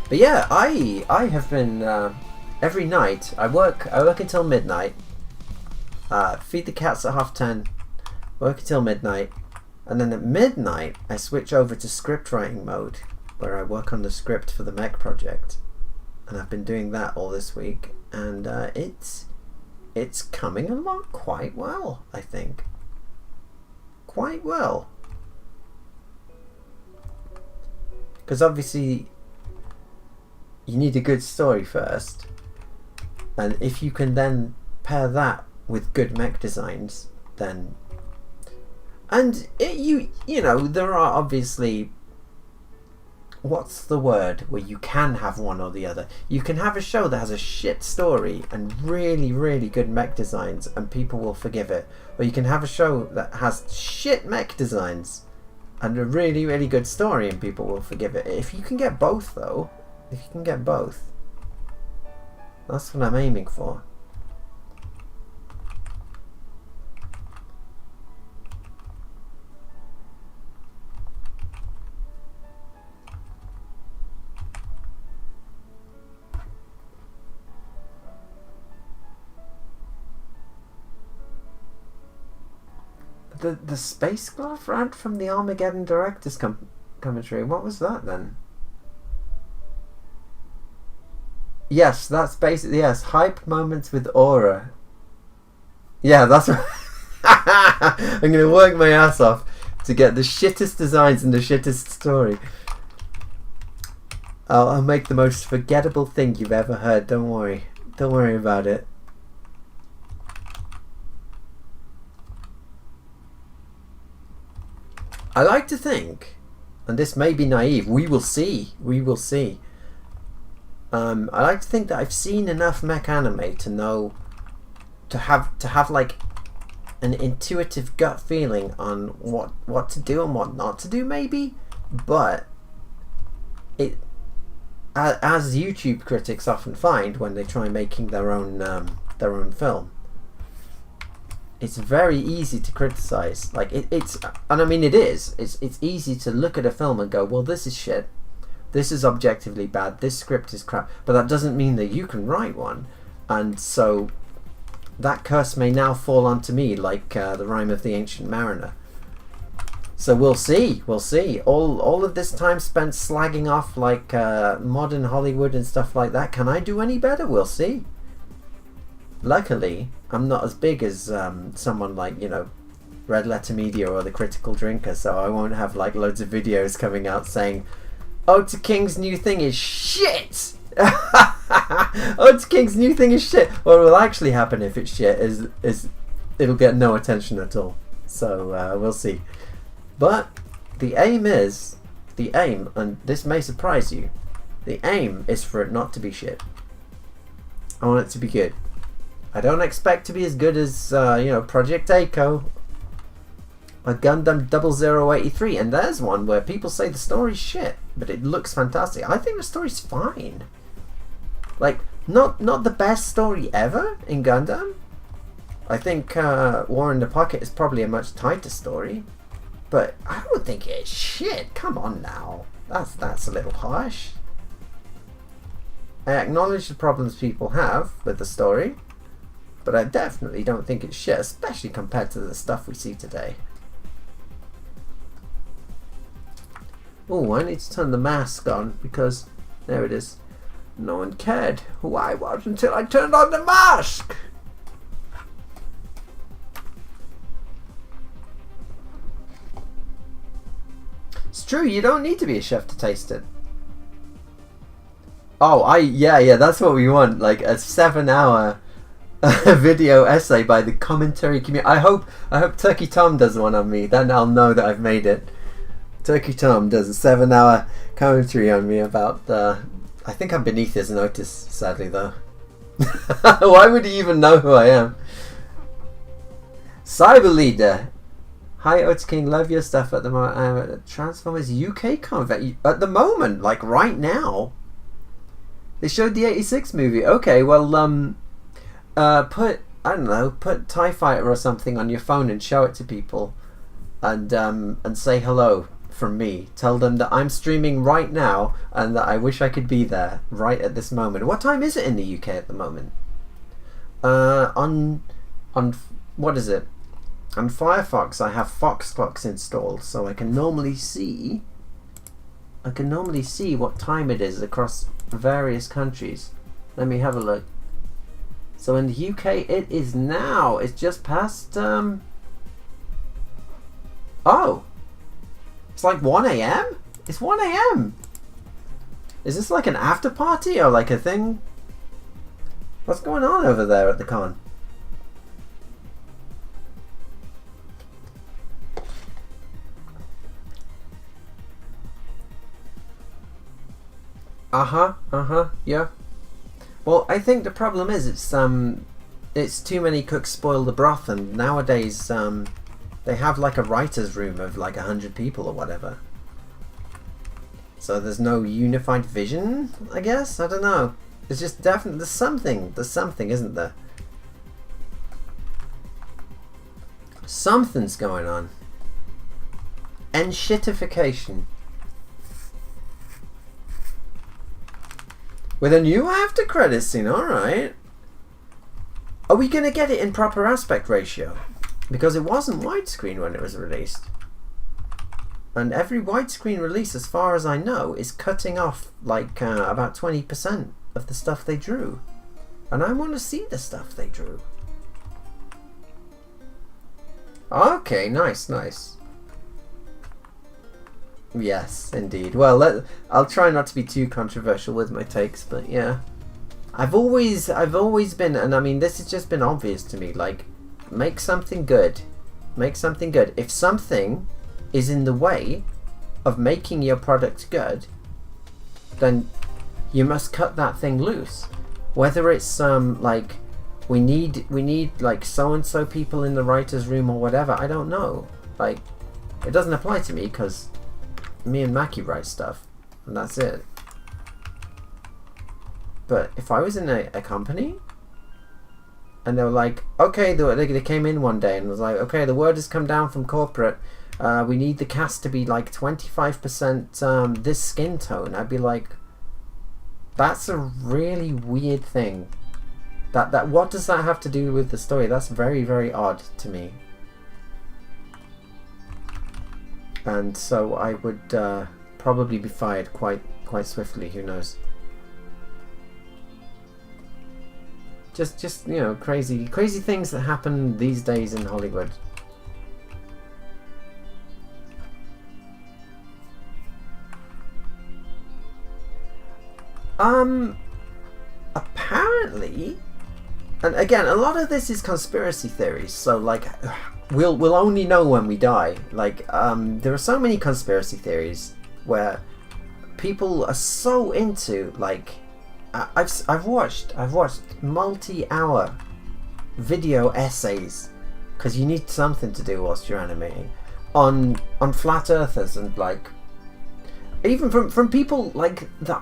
But yeah, I have been every night I work until midnight. Feed the cats at 10:30. Work until midnight, and then at midnight I switch over to script writing mode, where I work on the script for the mech project, and I've been doing that all this week, and it's coming along quite well, I think. Quite well, because obviously you need a good story first, and if you can then pair that with good mech designs, then... And you know, there are obviously what's the word, where you can have one or the other. You can have a show that has a shit story and really, really good mech designs and people will forgive it. Or you can have a show that has shit mech designs and a really, really good story and people will forgive it. If you can get both though, if you can get both, that's what I'm aiming for. The space glove rant from the Armageddon director's commentary. What was that then? Yes, that's basically, yes, hype moments with aura. Yeah, that's right. I'm gonna work my ass off to get the shittest designs and the shittest story. I'll make the most forgettable thing you've ever heard. Don't worry. Don't worry about it. I like to think, and this may be naive, we will see. I like to think that I've seen enough mech anime to know, to have like an intuitive gut feeling on what to do and what not to do, maybe. But it, as YouTube critics often find when they try making their own film, it's very easy to criticize. Like it's, and I mean it is. It's easy to look at a film and go, well, this is shit. This is objectively bad. This script is crap. But that doesn't mean that you can write one. And so that curse may now fall onto me, like the rhyme of the Ancient Mariner. So we'll see. We'll see. All of this time spent slagging off like modern Hollywood and stuff like that. Can I do any better? We'll see. Luckily, I'm not as big as someone like, you know, Red Letter Media or The Critical Drinker, so I won't have like loads of videos coming out saying, OtaKing's new thing is shit! OtaKing's new thing is shit! What will actually happen if it's shit is it'll get no attention at all. So we'll see. But the aim, and this may surprise you, the aim is for it not to be shit. I want it to be good. I don't expect to be as good as, you know, Project Echo or Gundam 0083, and there's one where people say the story's shit, but it looks fantastic. I think the story's fine. Like, not the best story ever in Gundam. I think War in the Pocket is probably a much tighter story, but I don't think it's shit. Come on now, that's a little harsh. I acknowledge the problems people have with the story, but I definitely don't think it's shit, especially compared to the stuff we see today. Oh, I need to turn the mask on because, there it is. No one cared who I was until I turned on the mask! It's true, you don't need to be a chef to taste it. Oh, yeah, that's what we want, like a 7-hour video essay by the commentary community. I hope Turkey Tom does one on me, then I'll know that I've made it. Turkey Tom does a 7-hour commentary on me about I think I'm beneath his notice, sadly though. Why would he even know who I am? Cyber Leader. Hi OtaKing, love your stuff at the moment. I'm at a Transformers UK convent at the moment, like right now. They showed the 86 movie. Okay, well put, I don't know, put TIE Fighter or something on your phone and show it to people, and say hello from me. Tell them that I'm streaming right now and that I wish I could be there right at this moment. What time is it in the UK at the moment? On what is it? On Firefox I have Fox clocks installed, so I can normally see what time it is across various countries. Let me have a look. So in the UK it is now. It's just past oh, it's like 1 AM? It's 1 AM! Is this like an after party or like a thing? What's going on over there at the con? Yeah. Well, I think the problem is it's too many cooks spoil the broth, and nowadays they have like a writer's room of like 100 people or whatever. So there's no unified vision, I guess. I don't know. It's just definitely there's something, isn't there? Something's going on. And shitification. With a new after credits scene, alright. Are we going to get it in proper aspect ratio? Because it wasn't widescreen when it was released. And every widescreen release, as far as I know, is cutting off like about 20% of the stuff they drew. And I want to see the stuff they drew. Okay, nice. Yes, indeed. Well, I'll try not to be too controversial with my takes, but yeah. I've always been, and I mean, this has just been obvious to me, like, make something good. Make something good. If something is in the way of making your product good, then you must cut that thing loose. Whether it's like we need like so and so people in the writer's room or whatever, I don't know. Like, it doesn't apply to me because me and Mackie write stuff and that's it. But if I was in a company and they were like, okay, they came in one day and was like, okay, the word has come down from corporate, we need the cast to be like 25% this skin tone, I'd be like, that's a really weird thing. That what does that have to do with the story? That's very, very odd to me. And so I would probably be fired quite swiftly. Who knows? Just you know, crazy things that happen these days in Hollywood. Apparently, and again, a lot of this is conspiracy theories. So like, we'll only know when we die. Like, there are so many conspiracy theories where people are so into, like, I've watched multi-hour video essays, because you need something to do whilst you're animating, on flat earthers, and like, even from people like that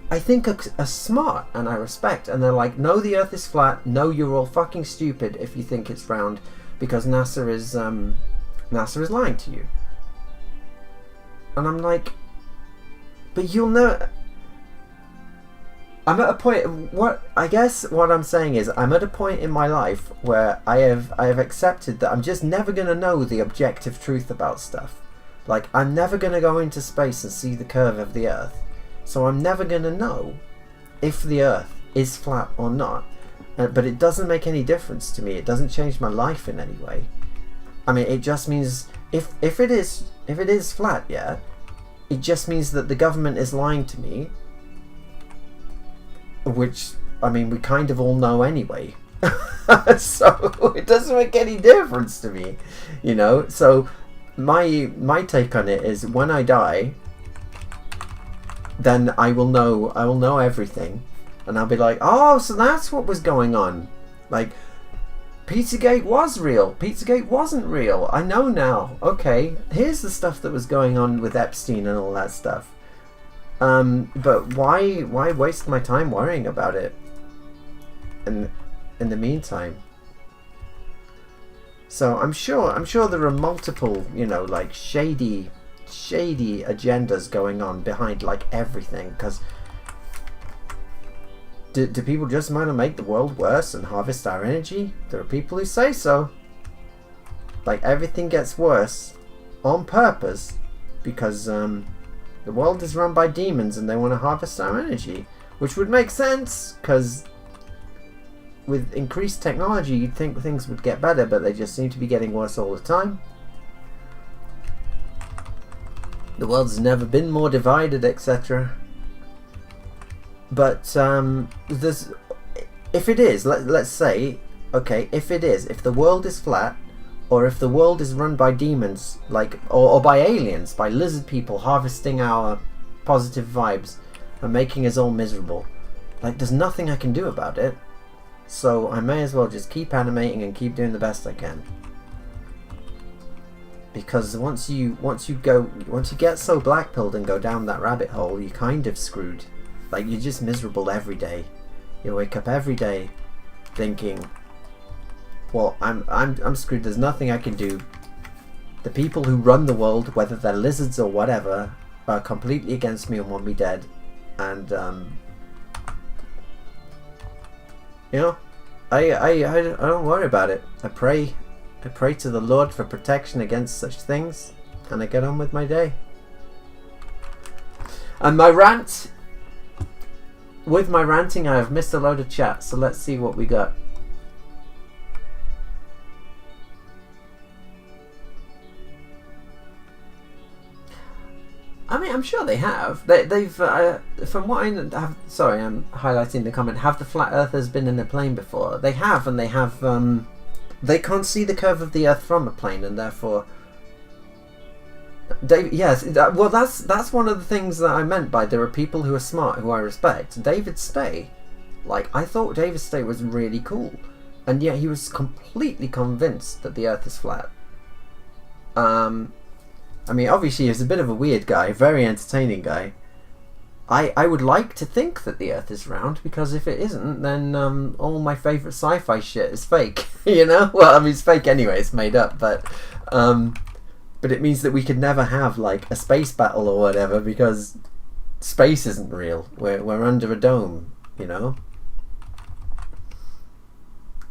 I think are smart and I respect, and they're like, no, the earth is flat, no, you're all fucking stupid if you think it's round, because NASA is lying to you. And I'm like, but you'll know. I'm at a point. What I'm saying is, I'm at a point in my life where I have accepted that I'm just never gonna know the objective truth about stuff. Like, I'm never gonna go into space and see the curve of the Earth, so I'm never gonna know if the Earth is flat or not. But it doesn't make any difference to me. It doesn't change my life in any way. I mean, it just means if it is flat, yeah, it just means that the government is lying to me. Which, I mean, we kind of all know anyway. So it doesn't make any difference to me, you know. So my take on it is, when I die, then I will know everything, and I'll be like, oh, so that's what was going on. Like, Pizzagate was real, Pizzagate wasn't real, I know now. Okay, here's the stuff that was going on with Epstein and all that stuff. But why waste my time worrying about it in the meantime? So I'm sure there are multiple, you know, like shady agendas going on behind like everything, because do people just want to make the world worse and harvest our energy? There are people who say so. Like, everything gets worse on purpose because the world is run by demons and they want to harvest our energy, which would make sense, because with increased technology you'd think things would get better, but they just seem to be getting worse all the time. The world's never been more divided, etc. But there's, if it is, let's say, okay, if the world is flat, or if the world is run by demons, like, or by aliens, by lizard people harvesting our positive vibes, and making us all miserable. Like, there's nothing I can do about it, so I may as well just keep animating and keep doing the best I can. Because once you get so black-pilled and go down that rabbit hole, you're kind of screwed. Like, you're just miserable every day. You wake up every day thinking, well, I'm screwed. There's nothing I can do. The people who run the world, whether they're lizards or whatever, are completely against me and want me dead. And you know, I don't worry about it. I pray to the Lord for protection against such things, and I get on with my day. And my rant. With my ranting, I have missed a load of chat, so let's see what we got. I mean, I'm sure they have. They've from what I have. Sorry, I'm highlighting the comment. Have the flat earthers been in a plane before? They have, and they have. They can't see the curve of the Earth from a plane, and therefore. Yes, well, that's one of the things that I meant by there are people who are smart who I respect. David Stay, like, I thought David Stay was really cool, and yet he was completely convinced that the Earth is flat. I mean, obviously he's a bit of a weird guy, very entertaining guy. I would like to think that the Earth is round, because if it isn't, then all my favourite sci-fi shit is fake. You know? Well, I mean, it's fake anyway, it's made up, but it means that we could never have, like, a space battle or whatever, because space isn't real. We're under a dome, you know?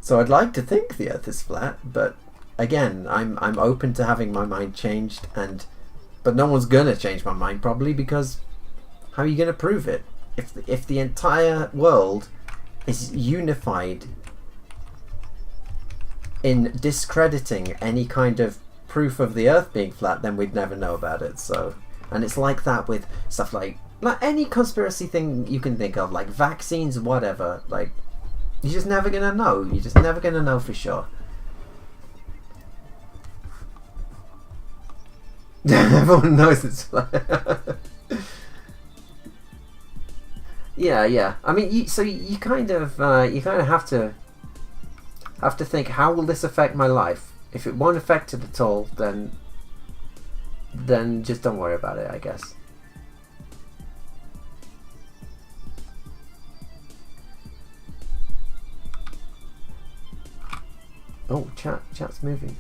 So I'd like to think the Earth is flat, but again, I'm open to having my mind changed, but no one's gonna change my mind probably, because how are you gonna prove it if the entire world is unified in discrediting any kind of proof of the Earth being flat? Then we'd never know about it. So, and it's like that with stuff like any conspiracy thing you can think of, like vaccines, whatever. Like, you're just never gonna know. You're just never gonna know for sure. Everyone knows it's flat. Yeah. I mean, you kind of have to think, how will this affect my life? If it won't affect it at all, then just don't worry about it, I guess. Oh, chat's moving.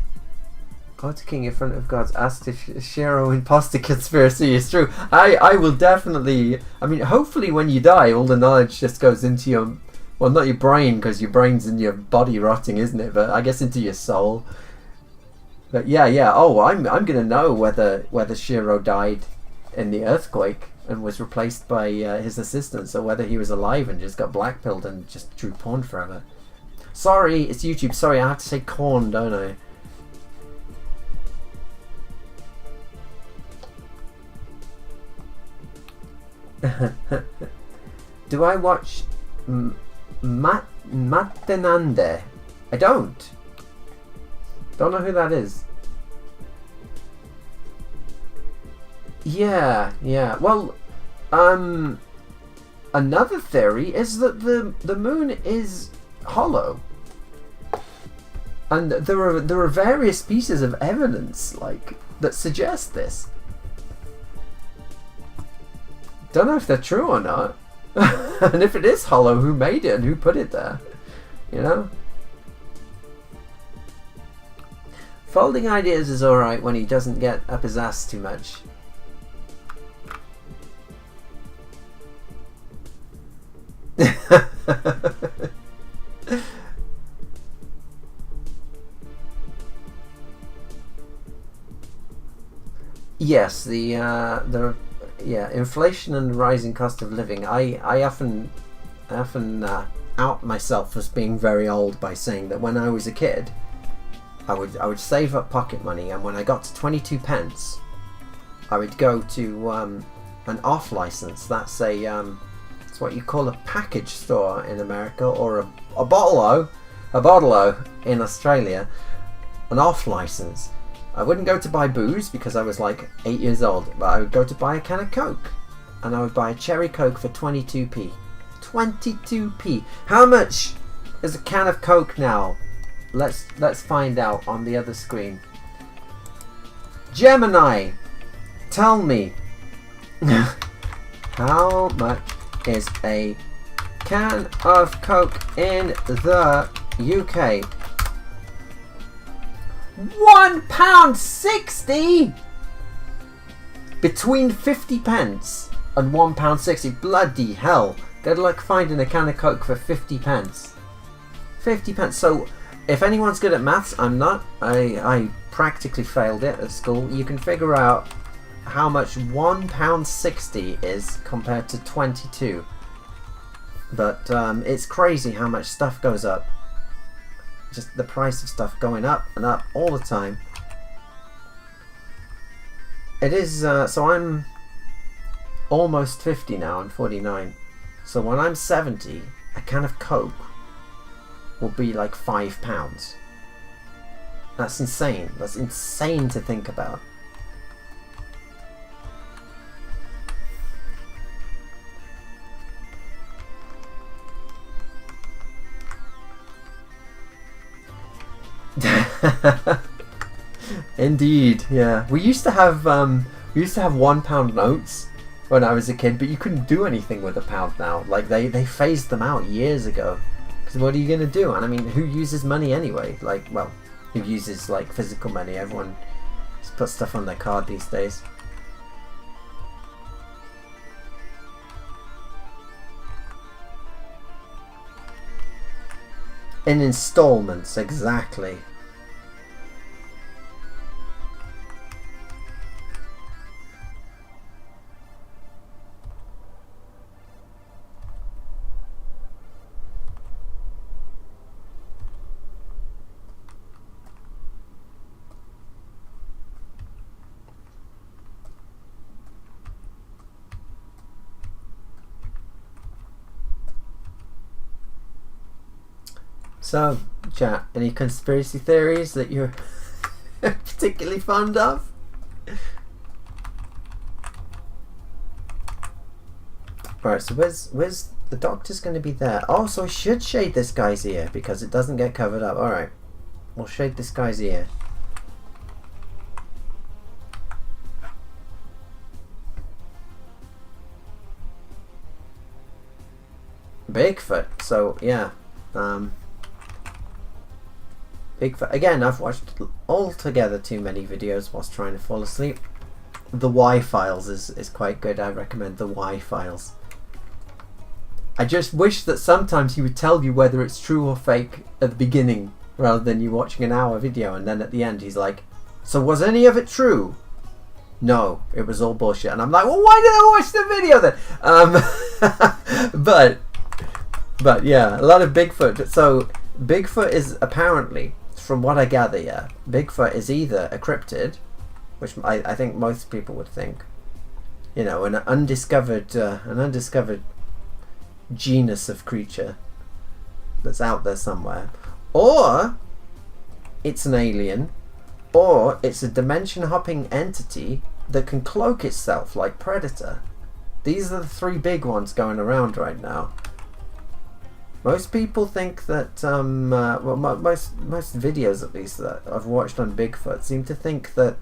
OtaKing in front of God's asked if Shiro imposter conspiracy is true. I will definitely. I mean, hopefully when you die, all the knowledge just goes into your, well, not your brain, because your brain's in your body rotting, isn't it? But I guess into your soul. But yeah. Oh, I'm gonna know whether Shiro died in the earthquake and was replaced by his assistants, or whether he was alive and just got blackpilled and just drew porn forever. Sorry, it's YouTube. Sorry, I have to say corn, don't I? Do I watch Matenande? I don't know who that is. Yeah. Well, another theory is that the moon is hollow, and there are various pieces of evidence that suggest this. Don't know if they're true or not. And if it is hollow, who made it and who put it there? You know? Folding ideas is alright when he doesn't get up his ass too much. Yes, inflation and rising cost of living. I often out myself as being very old by saying that when I was a kid, I would save up pocket money, and when I got to 22 pence, I would go to an off license. That's it's what you call a package store in America, or a bottle-o in Australia, an off license. I wouldn't go to buy booze because I was like 8 years old, but I would go to buy a can of Coke. and I would buy a cherry Coke for 22p. 22p. How much is a can of Coke now? Let's find out on the other screen. Gemini, tell me, how much is a can of Coke in the UK? £1.60. Between 50 pence and £1.60. Bloody hell! Good luck finding a can of Coke for 50 pence. 50 pence. So, if anyone's good at maths, I'm not. I practically failed it at school. You can figure out how much £1.60 is compared to 22. But it's crazy how much stuff goes up. Just the price of stuff going up and up all the time. It is, so I'm almost 50 now, I'm 49. So when I'm 70, a can of Coke will be like £5. That's insane. That's insane to think about. Indeed, yeah. We used to have £1 notes when I was a kid, but you couldn't do anything with £1 now. Like they phased them out years ago. Because what are you gonna do? And I mean, who uses money anyway? Like, well, who uses like physical money? Everyone just puts stuff on their card these days. In installments, exactly. So, chat, any conspiracy theories that you're particularly fond of? Right, so where's the doctor's going to be there? Oh, so I should shade this guy's ear because it doesn't get covered up. Alright, we'll shade this guy's ear. Bigfoot, so yeah. Bigfoot. Again, I've watched altogether too many videos whilst trying to fall asleep. The Y-Files is quite good. I recommend the Y-Files. I just wish that sometimes he would tell you whether it's true or fake at the beginning, rather than you watching an hour video and then at the end he's like, so was any of it true? No, it was all bullshit. And I'm like, well, why did I watch the video then? But yeah, a lot of Bigfoot. So Bigfoot is apparently, from what I gather, yeah, Bigfoot is either a cryptid, which I think most people would think, you know, an undiscovered genus of creature that's out there somewhere, or it's an alien, or it's a dimension-hopping entity that can cloak itself like Predator. These are the three big ones going around right now. Most people think that, well, most videos at least that I've watched on Bigfoot seem to think that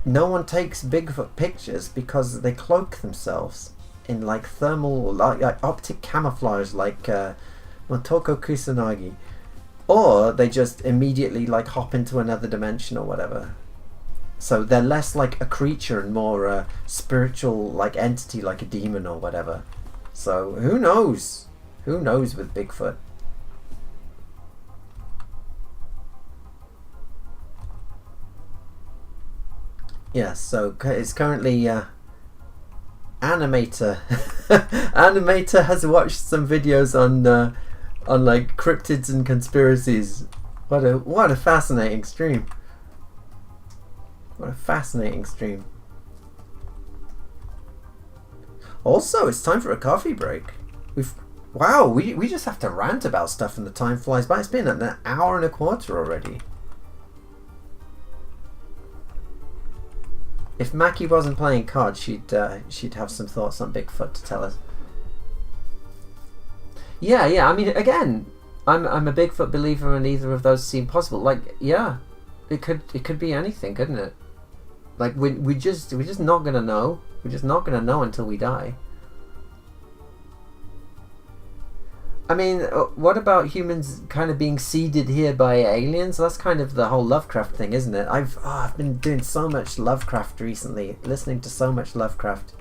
no one takes Bigfoot pictures because they cloak themselves in like thermal, like optic camouflage, like Motoko Kusanagi, or they just immediately like hop into another dimension or whatever. So they're less like a creature and more spiritual, like entity, like a demon or whatever. So who knows? Who knows with Bigfoot? Yeah, so it's currently Animator. Animator has watched some videos on like cryptids and conspiracies. What a fascinating stream. What a fascinating stream. Also, it's time for a coffee break. Wow, we just have to rant about stuff and the time flies by. It's been an hour and a quarter already. If Mackie wasn't playing COD, she'd have some thoughts on Bigfoot to tell us. Yeah. I mean, again, I'm a Bigfoot believer, and either of those seem possible. Like, yeah, it could be anything, couldn't it? Like, we're just not gonna know. We're just not gonna know until we die. I mean, what about humans kind of being seeded here by aliens? That's kind of the whole Lovecraft thing, isn't it? I've been doing so much Lovecraft recently, listening to so much Lovecraft,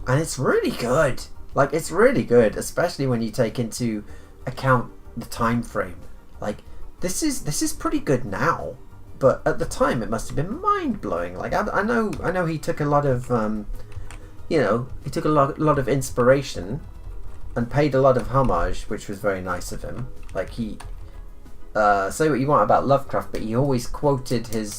and it's really good. Like, it's really good, especially when you take into account the time frame. Like, this is pretty good now, but at the time it must have been mind blowing. Like, I know he took a lot of he took a lot of inspiration and paid a lot of homage, which was very nice of him. Like, he say what you want about Lovecraft, but he always quoted his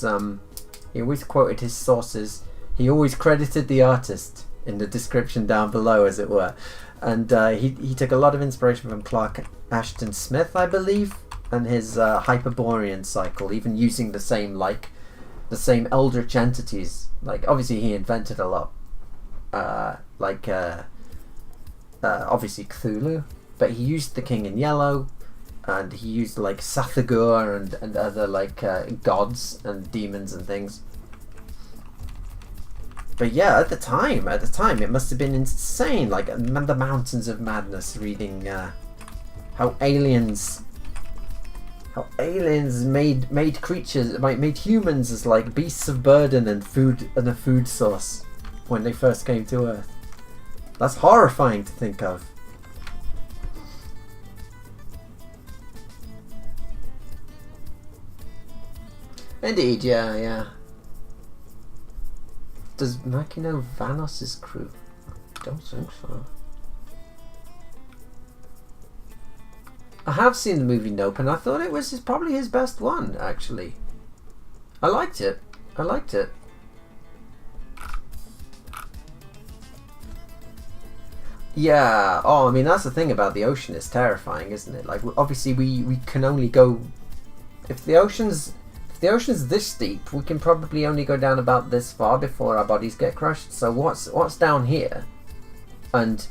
sources. He always credited the artist in the description down below, as it were. And he took a lot of inspiration from Clark Ashton Smith, I believe, and his Hyperborean cycle, even using the same eldritch entities. Like, obviously he invented a lot, obviously Cthulhu, but he used the King in Yellow, and he used like Sathagor and other like gods and demons and things. But yeah, at the time it must have been insane, like the Mountains of Madness, reading how aliens made creatures, made humans as like beasts of burden and a food source when they first came to Earth. That's horrifying to think of. Indeed, yeah. Does Mackie know Vanos' crew? Don't think so. I have seen the movie Nope, and I thought it was probably his best one, actually. I liked it. Yeah. Oh, I mean, that's the thing about the ocean. It's terrifying, isn't it? Like, obviously, we can only go if the ocean's this deep. We can probably only go down about this far before our bodies get crushed. So what's down here, and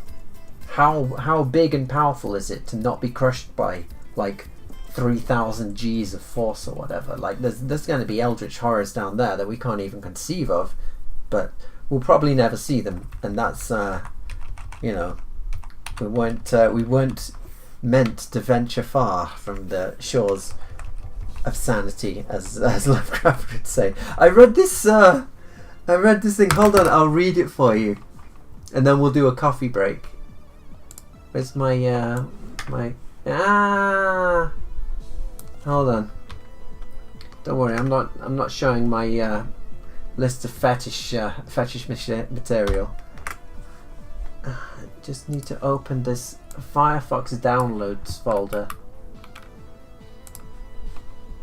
how big and powerful is it to not be crushed by like 3,000 G's of force or whatever? Like, there's going to be eldritch horrors down there that we can't even conceive of, but we'll probably never see them, and that's we weren't meant to venture far from the shores of sanity, as Lovecraft would say. I read this thing. Hold on, I'll read it for you, and then we'll do a coffee break. Where's my hold on. Don't worry, I'm not showing my list of fetish material. Just need to open this Firefox downloads folder,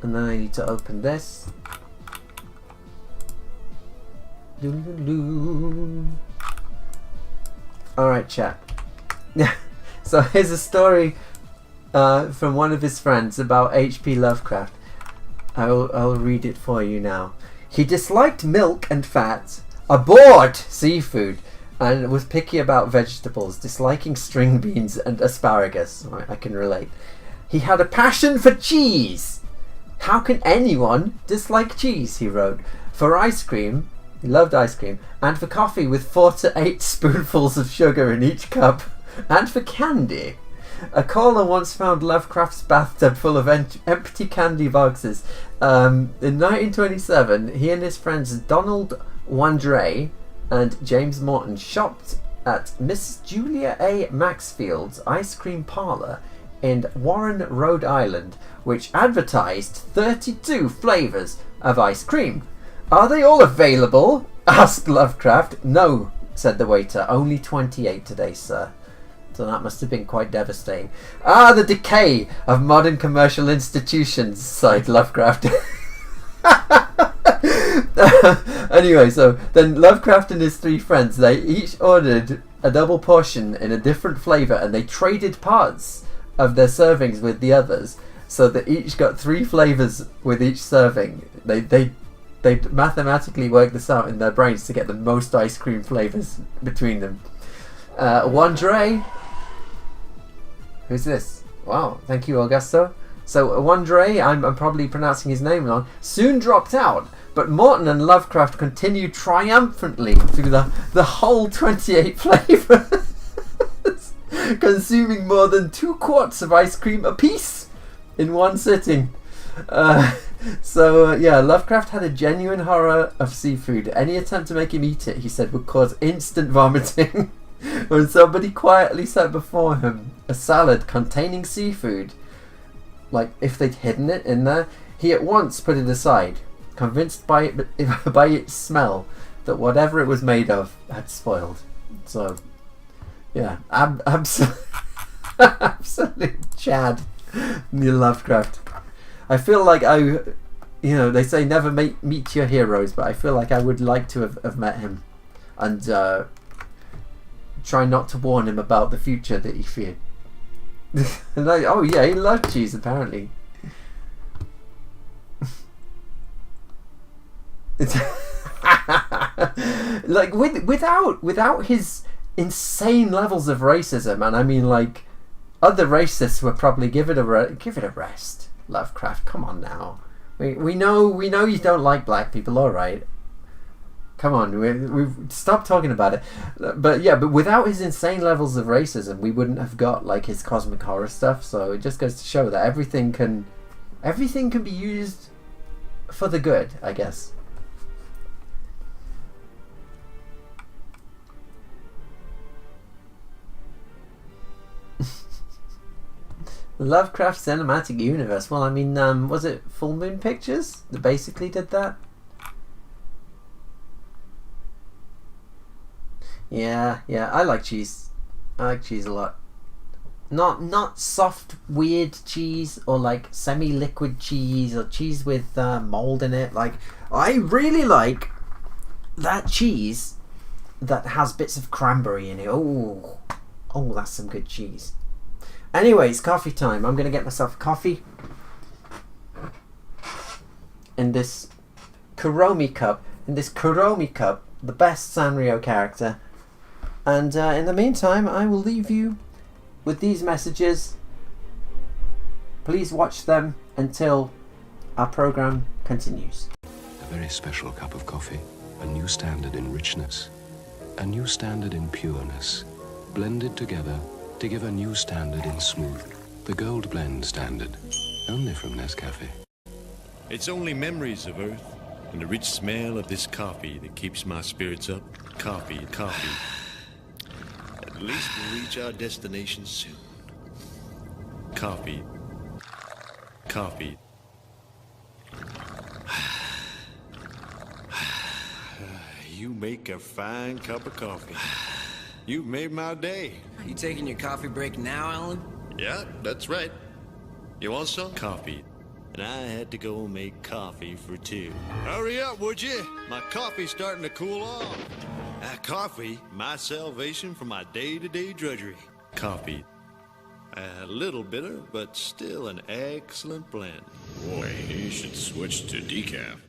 and then I need to open this. Alright, chat. So here's a story from one of his friends about H.P. Lovecraft. I'll read it for you now. He disliked milk and fat, abhorred seafood, and was picky about vegetables, disliking string beans and asparagus. Right, I can relate. He had a passion for cheese. How can anyone dislike cheese, he wrote. For ice cream, he loved ice cream, and for coffee with 4 to 8 spoonfuls of sugar in each cup, and for candy. A caller once found Lovecraft's bathtub full of empty candy boxes. In 1927, he and his friends Donald Wandrei and James Morton shopped at Miss Julia A. Maxfield's ice cream parlor in Warren, Rhode Island, which advertised 32 flavors of ice cream. Are they all available? Asked Lovecraft. No, said the waiter. Only 28 today, sir. So that must have been quite devastating. Ah, the decay of modern commercial institutions, sighed Lovecraft. Anyway, so then Lovecraft and his 3 friends, they each ordered a double portion in a different flavour, and they traded parts of their servings with the others, so that each got 3 flavours with each serving. They they'd mathematically work this out in their brains to get the most ice cream flavors between them. Wandre. Who's this? Wow, thank you, Augusto. So Wandre, I'm probably pronouncing his name wrong, soon dropped out, but Morton and Lovecraft continued triumphantly through the whole 28 flavors, consuming more than 2 quarts of ice cream apiece in one sitting. Lovecraft had a genuine horror of seafood. Any attempt to make him eat it, he said, would cause instant vomiting. When somebody quietly set before him a salad containing seafood, like if they'd hidden it in there, he at once put it aside, convinced by its smell that whatever it was made of had spoiled. So, yeah, absolute Chad, Neil Lovecraft. I feel like they say never meet your heroes, but I feel like I would like to have met him and try not to warn him about the future that he feared. Like, oh yeah, he loved cheese apparently. Like without his insane levels of racism, and I mean like other racists would probably give it a rest. Lovecraft, come on now. We know you don't like black people, all right. Come on, we've stopped talking about it. But without his insane levels of racism, we wouldn't have got like his cosmic horror stuff. So it just goes to show that everything can be used for the good, I guess. Lovecraft Cinematic Universe. Well, I mean, was it Full Moon Pictures that basically did that? Yeah, I like cheese. I like cheese a lot. Not soft, weird cheese or like semi-liquid cheese or cheese with mold in it. Like, I really like that cheese that has bits of cranberry in it. Oh, that's some good cheese. Anyways, coffee time. I'm gonna get myself a coffee in this Kuromi cup. The best Sanrio character. And in the meantime, I will leave you with these messages. Please watch them until our program continues. A very special cup of coffee, a new standard in richness, a new standard in pureness, blended together to give a new standard in smooth. The Gold Blend standard, only from Nescafe. It's only memories of Earth and the rich smell of this coffee that keeps my spirits up. Coffee. At least we'll reach our destination soon. Coffee. You make a fine cup of coffee. You've made my day. You taking your coffee break now, Alan? Yeah, that's right. You want some? Coffee. And I had to go make coffee for 2. Hurry up, would you? My coffee's starting to cool off. Coffee, my salvation from my day-to-day drudgery. Coffee. A little bitter, but still an excellent blend. Boy, you should switch to decaf.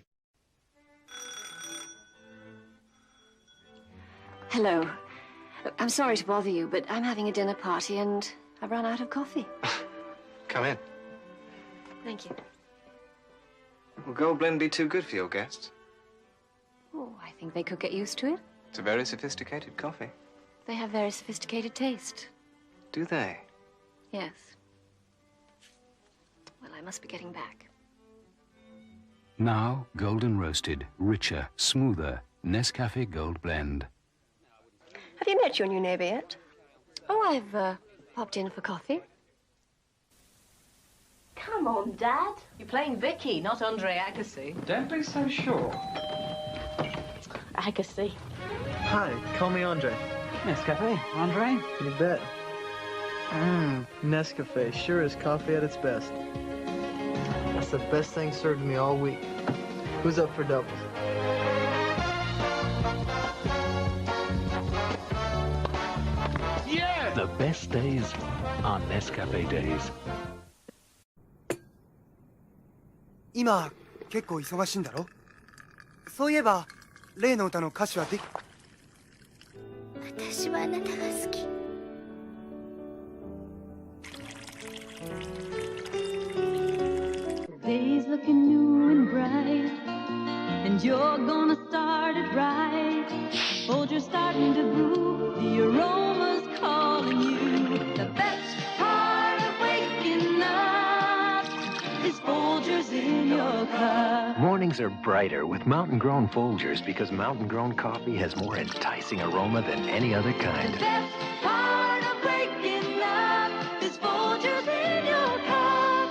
Hello. I'm sorry to bother you, but I'm having a dinner party and I've run out of coffee. Come in. Thank you. Will Gold Blend be too good for your guests? Oh, I think they could get used to it. It's a very sophisticated coffee. They have very sophisticated taste. Do they? Yes. Well, I must be getting back. Now, golden roasted, richer, smoother, Nescafe Gold Blend. Have you met your new neighbor yet? Oh, I've popped in for coffee. Come on, Dad. You're playing Vicky, not Andre Agassi. Don't be so sure. Agassi. Hi, call me Andre. Nescafe, Andre? You bet. Nescafe sure is coffee at its best. That's the best thing served to me all week. Who's up for doubles? Yeah! The best days are Nescafe days. 今結構忙しいんだろ?そういえば例の歌の歌詞はで私はあなたが好き。Days looking new and bright, and you're gonna start it right. Folger's starting to brew, the aroma's calling you. The best part of waking up is Folgers in your cup. Mornings are brighter with mountain-grown Folgers because mountain-grown coffee has more enticing aroma than any other kind. The best part of waking up is Folgers in your cup.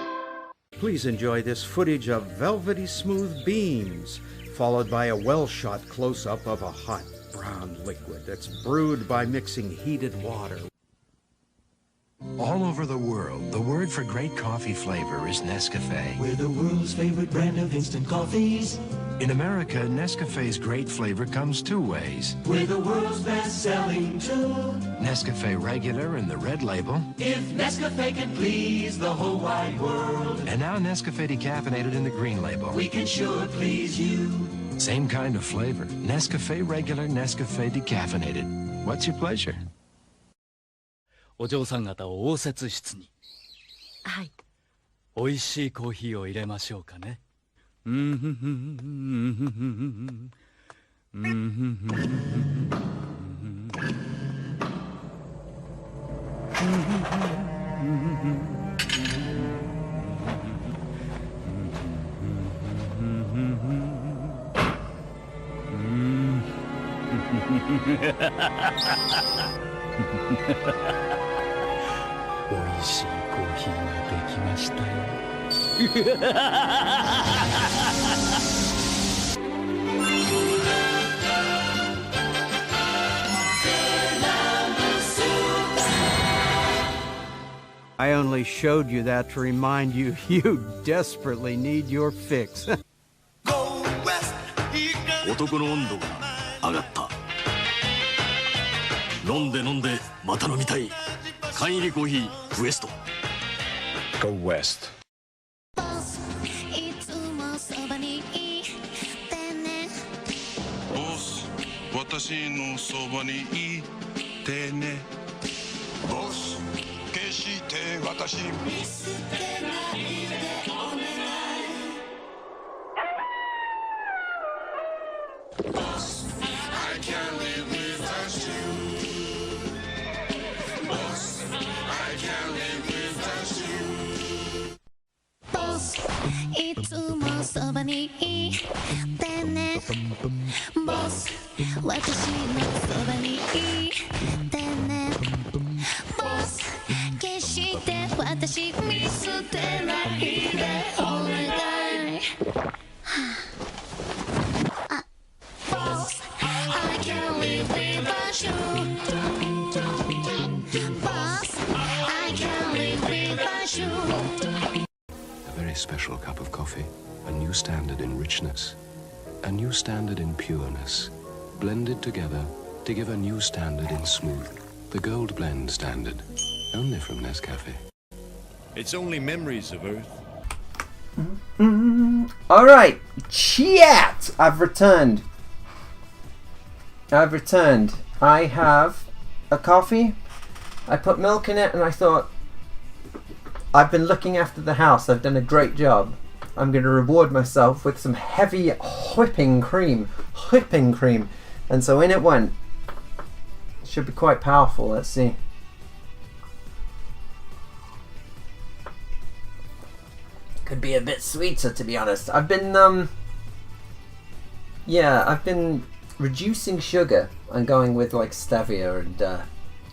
Please enjoy this footage of velvety smooth beans, followed by a well-shot close-up of a hot brown liquid that's brewed by mixing heated water. All over the world, the word for great coffee flavor is Nescafe. We're the world's favorite brand of instant coffees. In America, Nescafe's great flavor comes two ways. We're the world's best-selling too. Nescafe Regular in the red label. If Nescafe can please the whole wide world. And now Nescafe Decaffeinated in the green label. We can sure please you. Same kind of flavor. Nescafe Regular, Nescafe Decaffeinated. What's your pleasure? お嬢さん方を応接室に。はい。美味しいコーヒーを入れましょうかね。美味しいコーヒーができましたよ。I only showed you that to remind you you desperately need your fix. 男の温度が上がった。飲んで飲んでまた飲みたい。缶入りコーヒーウエスト。 Go West. ボス、私のそばにいてね。ボス、決して私見捨てないでお願い。Boss, I can't live without you. Boss, I can't live without you. Boss, いつもそばにいてね。Boss, 私のそばにいてね。Boss, 決して私見捨てないでお願い。Boss, I can't live without you. Boss, I can't live without you. A very special cup of coffee, a new standard in richness, a new standard in pureness, blended together to give a new standard in smooth. The Gold Blend standard, only from Nescafe. It's only memories of Earth. Alright, chat! I've returned. I have a coffee. I put milk in it and I thought, I've been looking after the house. I've done a great job. I'm going to reward myself with some heavy whipping cream. And so in it went. It should be quite powerful. Let's see. Could be a bit sweeter, to be honest. I've been reducing sugar and going with like stevia and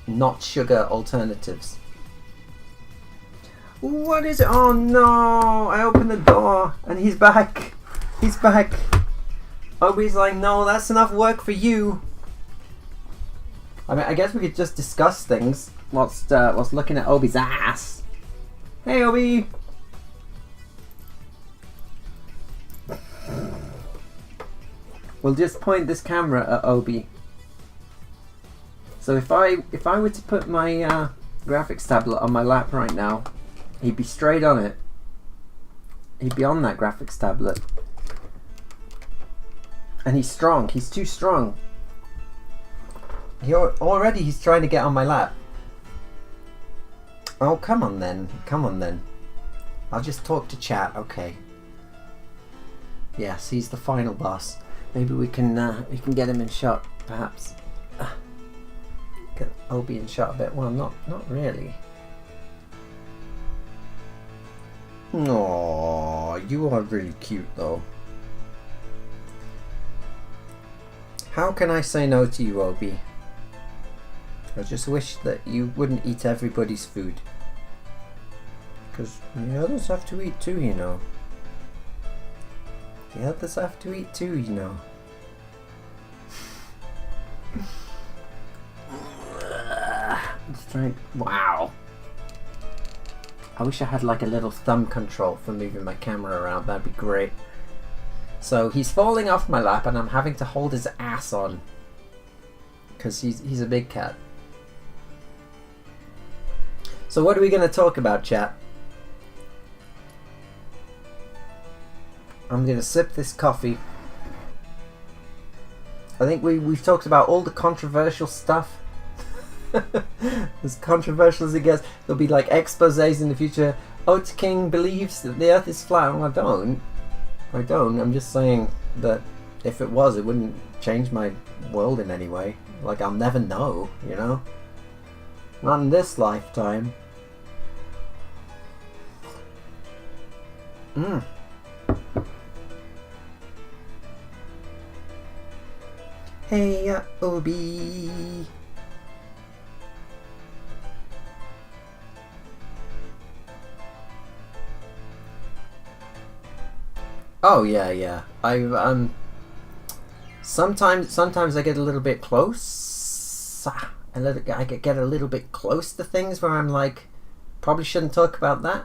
not sugar alternatives. What is it? Oh no! I opened the door and he's back. He's back. Obi's like, no, that's enough work for you. I mean, I guess we could just discuss things whilst looking at Obi's ass. Hey, Obi. We'll just point this camera at Obi. So if I were to put my graphics tablet on my lap right now, he'd be straight on it. He'd be on that graphics tablet. And he's strong. He's too strong. Already he's trying to get on my lap. Oh, come on then. Come on then. I'll just talk to chat. Okay. Yes, he's the final boss. Maybe we can get him in shot, perhaps. Get Obi in shot a bit. Well, not really. Aww, you are really cute though. How can I say no to you, Obi? I just wish that you wouldn't eat everybody's food. Because the others have to eat too, you know. The others have to eat too, you know. Let's try. Wow. I wish I had like a little thumb control for moving my camera around. That'd be great. So he's falling off my lap and I'm having to hold his ass on. Because he's a big cat. So what are we going to talk about, chat? I'm going to sip this coffee. I think we've talked about all the controversial stuff. As controversial as it gets. There'll be like exposés in the future. OtaKing believes that the earth is flat. Well, I don't. I'm just saying that if it was, it wouldn't change my world in any way. Like, I'll never know, you know? Not in this lifetime. Hey, Obi. Oh yeah. I sometimes I get a little bit close. I get a little bit close to things where I'm like, probably shouldn't talk about that.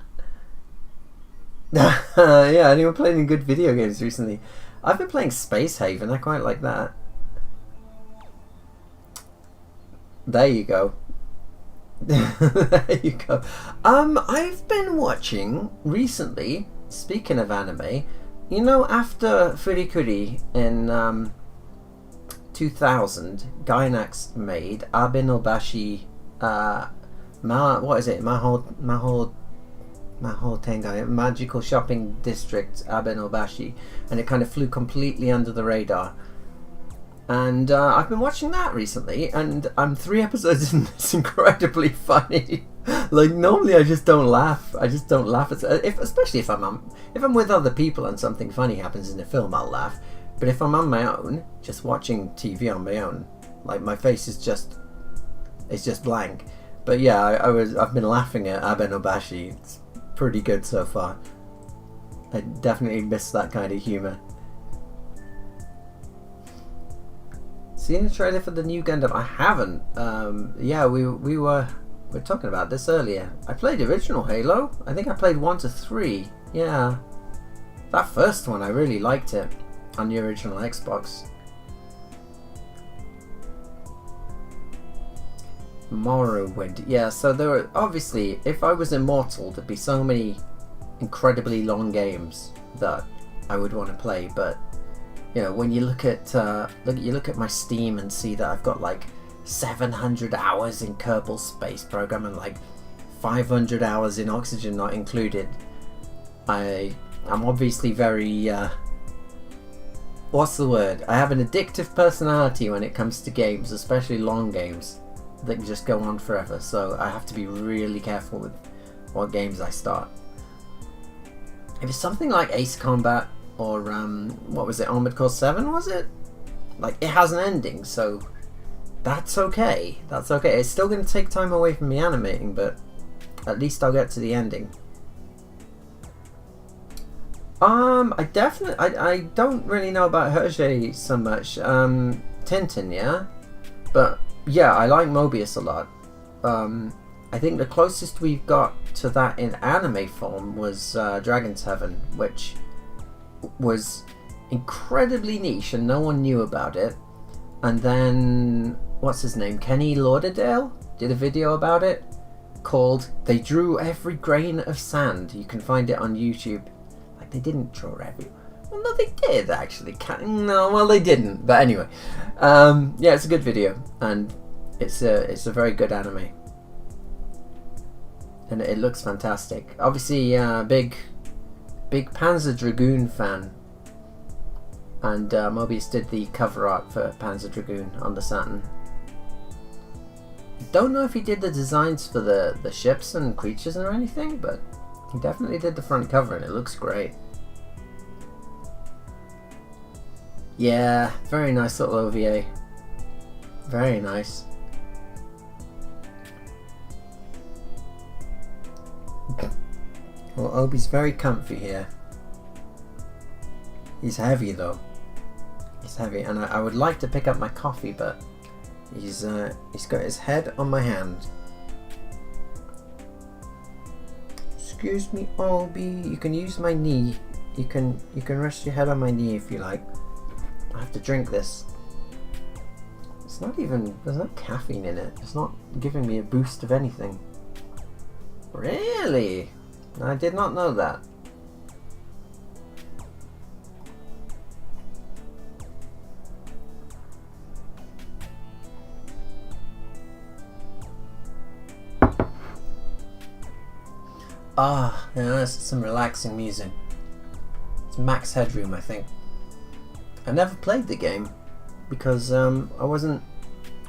Yeah, anyone playing any good video games recently? I've been playing Space Haven. I quite like that. There you go. There you go. I've been watching recently, speaking of anime, you know, after Furikuri in 2000, Gainax made Abe no Bashi, what is it? Mahou Tengai, Magical Shopping District Abe no Bashi, and it kind of flew completely under the radar. And I've been watching that recently, and I'm 3 episodes in. It's incredibly funny. Like, normally I just don't laugh. Especially if I'm with other people and something funny happens in the film, I'll laugh. But if I'm on my own, just watching TV on my own, like, my face is just blank. But yeah, I've been laughing at Abe no Bashi. It's pretty good so far. I definitely miss that kind of humor. Seen a trailer for the new Gundam? I haven't. Yeah, we were talking about this earlier. I played original Halo. I think I played 1 to 3. Yeah, that first one I really liked it on the original Xbox. Morrowind. Yeah, so there were obviously, if I was immortal, there'd be so many incredibly long games that I would want to play, but you know, when you look at my Steam and see that I've got like 700 hours in Kerbal Space Program and like 500 hours in Oxygen Not Included, I'm obviously very what's the word? I have an addictive personality when it comes to games, especially long games that just go on forever. So I have to be really careful with what games I start. If it's something like Ace Combat or what was it, Armored Core 7, was it? Like, it has an ending, so that's okay. That's okay. It's still going to take time away from me animating, but at least I'll get to the ending. I don't really know about Hergé so much. Tintin, yeah? But yeah, I like Mobius a lot. I think the closest we've got to that in anime form was Dragon's Heaven, which was incredibly niche and no one knew about it. And then, what's his name? Kenny Lauderdale did a video about it called They Drew Every Grain of Sand. You can find it on YouTube. Like, they didn't draw Well, no, they did actually. No, well, they didn't. But anyway, yeah, it's a good video, and it's a very good anime, and it looks fantastic. Obviously, big Panzer Dragoon fan, and Mobius did the cover art for Panzer Dragoon on the Saturn. Don't know if he did the designs for the ships and creatures or anything, but he definitely did the front cover, and it looks great. Yeah, very nice little OVA. Very nice. Well, Obi's very comfy here. He's heavy though. He's heavy, and I would like to pick up my coffee, but he's got his head on my hand. Excuse me, Obi. You can use my knee. You can rest your head on my knee if you like. I have to drink this. It's not even, there's no caffeine in it. It's not giving me a boost of anything. Really? I did not know that. Ah, yeah, that's some relaxing music. It's Max Headroom, I think. I never played the game because I wasn't.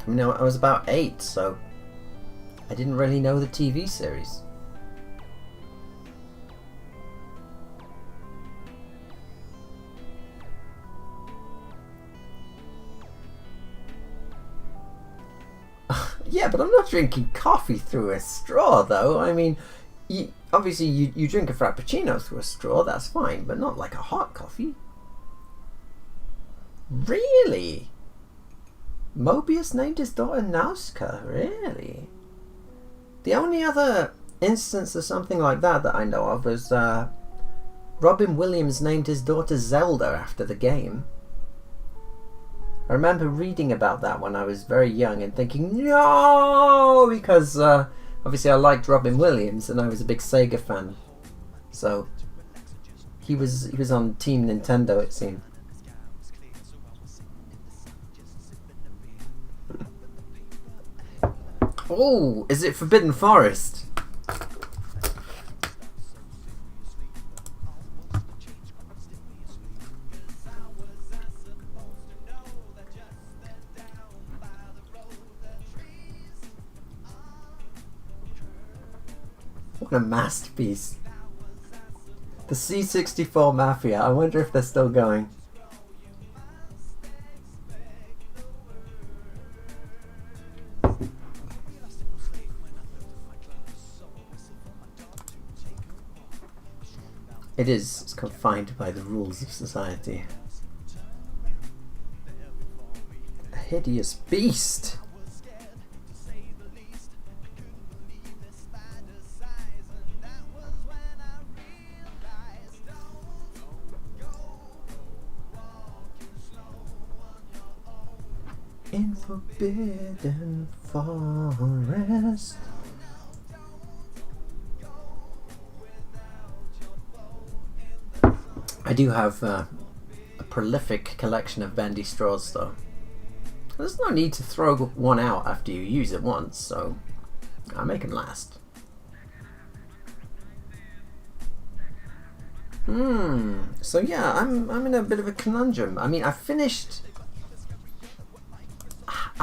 I mean, I was about 8, so I didn't really know the TV series. Yeah, but I'm not drinking coffee through a straw, though. I mean, obviously you drink a frappuccino through a straw, that's fine, but not like a hot coffee. Really? Mobius named his daughter Nausica? Really? The only other instance of something like that I know of was Robin Williams named his daughter Zelda after the game. I remember reading about that when I was very young and thinking, no, because obviously I liked Robin Williams and I was a big Sega fan. So he was on Team Nintendo, it seemed. Oh, is it Forbidden Forest? What a masterpiece. The C64 Mafia. I wonder if they're still going. It's confined by the rules of society. A hideous beast! In Forbidden Forest. I do have a prolific collection of bendy straws though. There's no need to throw one out after you use it once, so I make them last. So yeah, I'm in a bit of a conundrum. I mean, I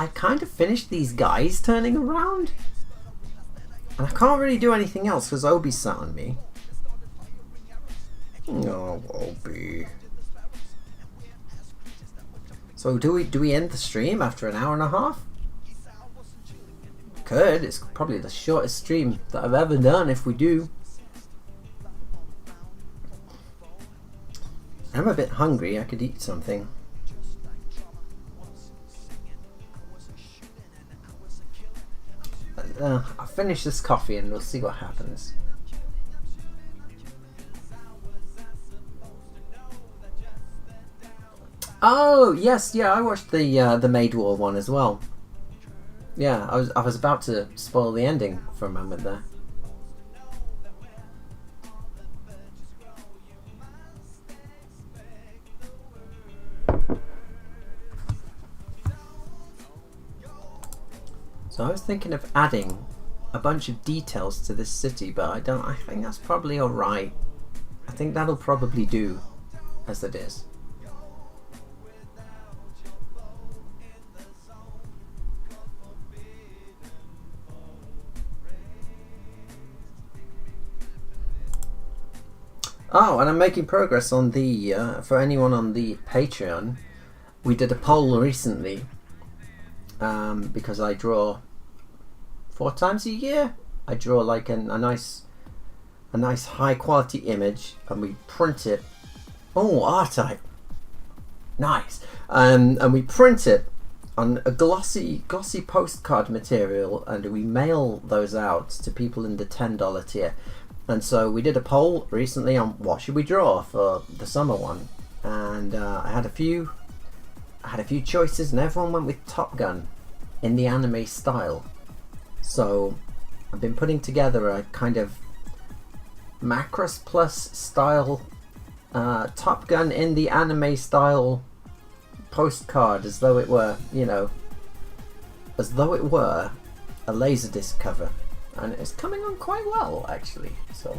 kind of finished these guys turning around, and I can't really do anything else because Obi's sat on me. Oh, Obi. So do we end the stream after an hour and a half? Could. It's probably the shortest stream that I've ever done if we do. I'm a bit hungry. I could eat something. I'll finish this coffee and we'll see what happens. Oh yes, yeah, I watched the Maid War one as well. Yeah, I was about to spoil the ending for a moment there. So I was thinking of adding a bunch of details to this city, but I think that's probably alright. I think that'll probably do as it is. Oh, and I'm making progress on the, for anyone on the Patreon, we did a poll recently, because I draw 4 times a year. I draw like a nice high quality image, and we print it. Oh, R-Type. Nice. And we print it on a glossy postcard material, and we mail those out to people in the $10 tier. And so we did a poll recently on what should we draw for the summer one, and I had a few choices, and everyone went with Top Gun in the anime style. So I've been putting together a kind of Macross Plus style Top Gun in the anime style postcard, as though it were, you know, as though it were a Laserdisc cover. And it's coming on quite well, actually. So,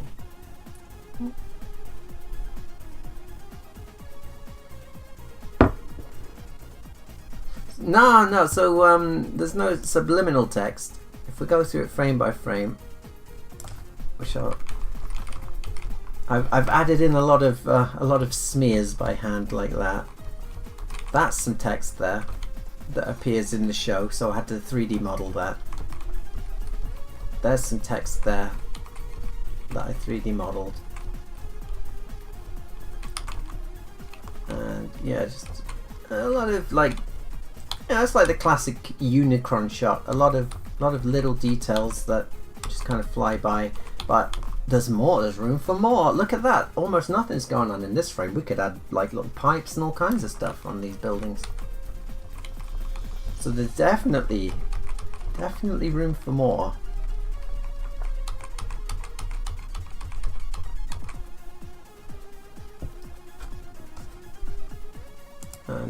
no. So there's no subliminal text. If we go through it frame by frame, which I've added in a lot of smears by hand like that. That's some text there that appears in the show. So I had to 3D model that. There's some text there that I 3D modeled, and yeah, just a lot of like, yeah, it's like the classic Unicron shot. A lot of little details that just kind of fly by, but there's more. There's room for more. Look at that. Almost nothing's going on in this frame. We could add like little pipes and all kinds of stuff on these buildings. So there's definitely room for more.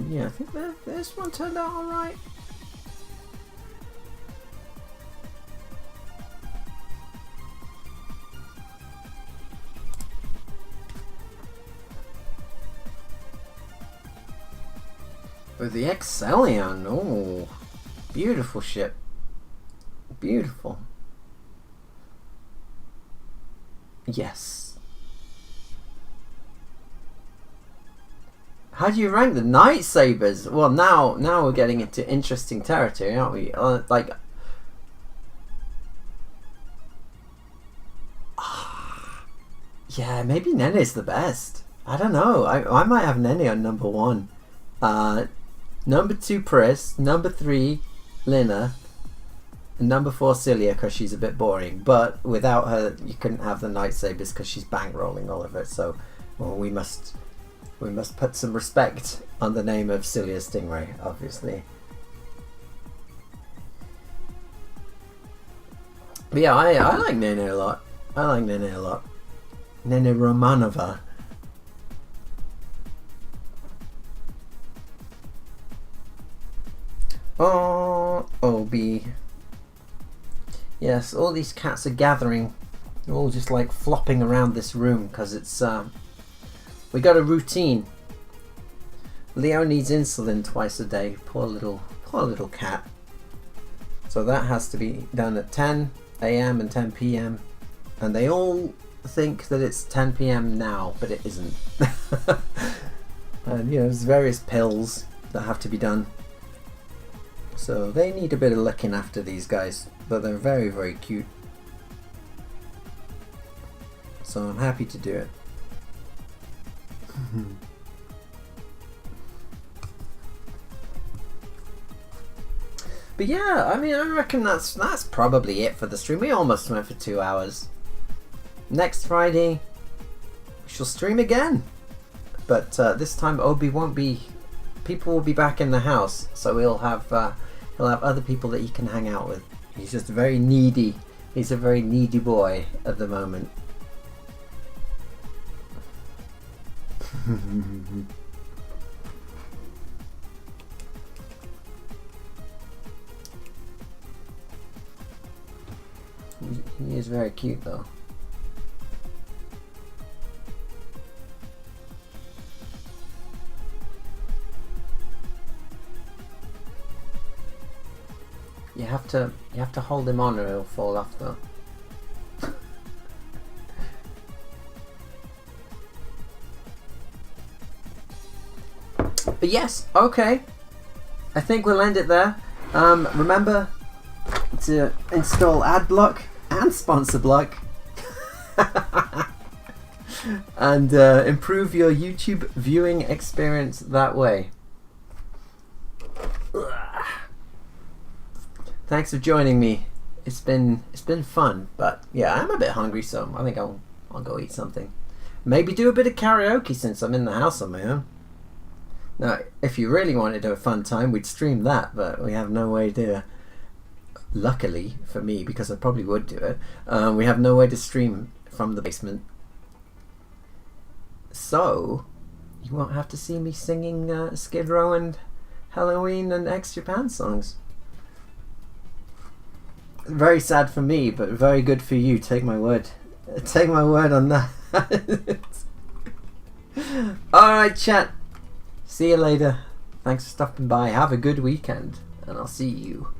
Yeah, I think this one turned out alright. With the Excellion, oh, beautiful ship. Beautiful. Yes. How do you rank the Night Sabers? Well, now we're getting into interesting territory, aren't we? Like, yeah, maybe Nene's the best. I don't know. I might have Nene on number 1. Number 2, Pris. Number 3, Lina. And number 4, Celia, because she's a bit boring. But without her, you couldn't have the Night Sabers because she's bankrolling all of it. So, well, we must put some respect on the name of Celia Stingray, obviously. But yeah, I like Nene a lot. Nene Romanova. Oh, Obi. Yes, all these cats are gathering. They're all just like flopping around this room because it's we got a routine. Leo needs insulin twice a day. Poor little cat. So that has to be done at 10 AM and 10 PM. And they all think that it's 10 PM now, but it isn't. And you know, there's various pills that have to be done. So they need a bit of looking after, these guys. But they're very, very cute. So I'm happy to do it. But yeah, I mean, I reckon that's probably it for the stream. We almost went for 2 hours. Next Friday, we shall stream again. But this time Obi won't be. People will be back in the house, so he'll have other people that he can hang out with. He's just very needy. He's a very needy boy at the moment. He is very cute though. You have to hold him on or he'll fall off though. But yes, okay. I think we'll end it there. Remember to install ad block and sponsor block and improve your YouTube viewing experience that way. Thanks for joining me. It's been fun, but yeah, I'm a bit hungry, so I think I'll go eat something. Maybe do a bit of karaoke since I'm in the house on my own. Now, if you really wanted to have a fun time, we'd stream that, but we have no way to. Luckily for me, because I probably would do it, we have no way to stream from the basement. So, you won't have to see me singing Skid Row and Halloween and X Japan songs. Very sad for me, but very good for you. Take my word. Take my word on that. Alright, chat. See you later. Thanks for stopping by. Have a good weekend. And I'll see you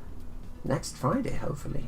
next Friday, hopefully.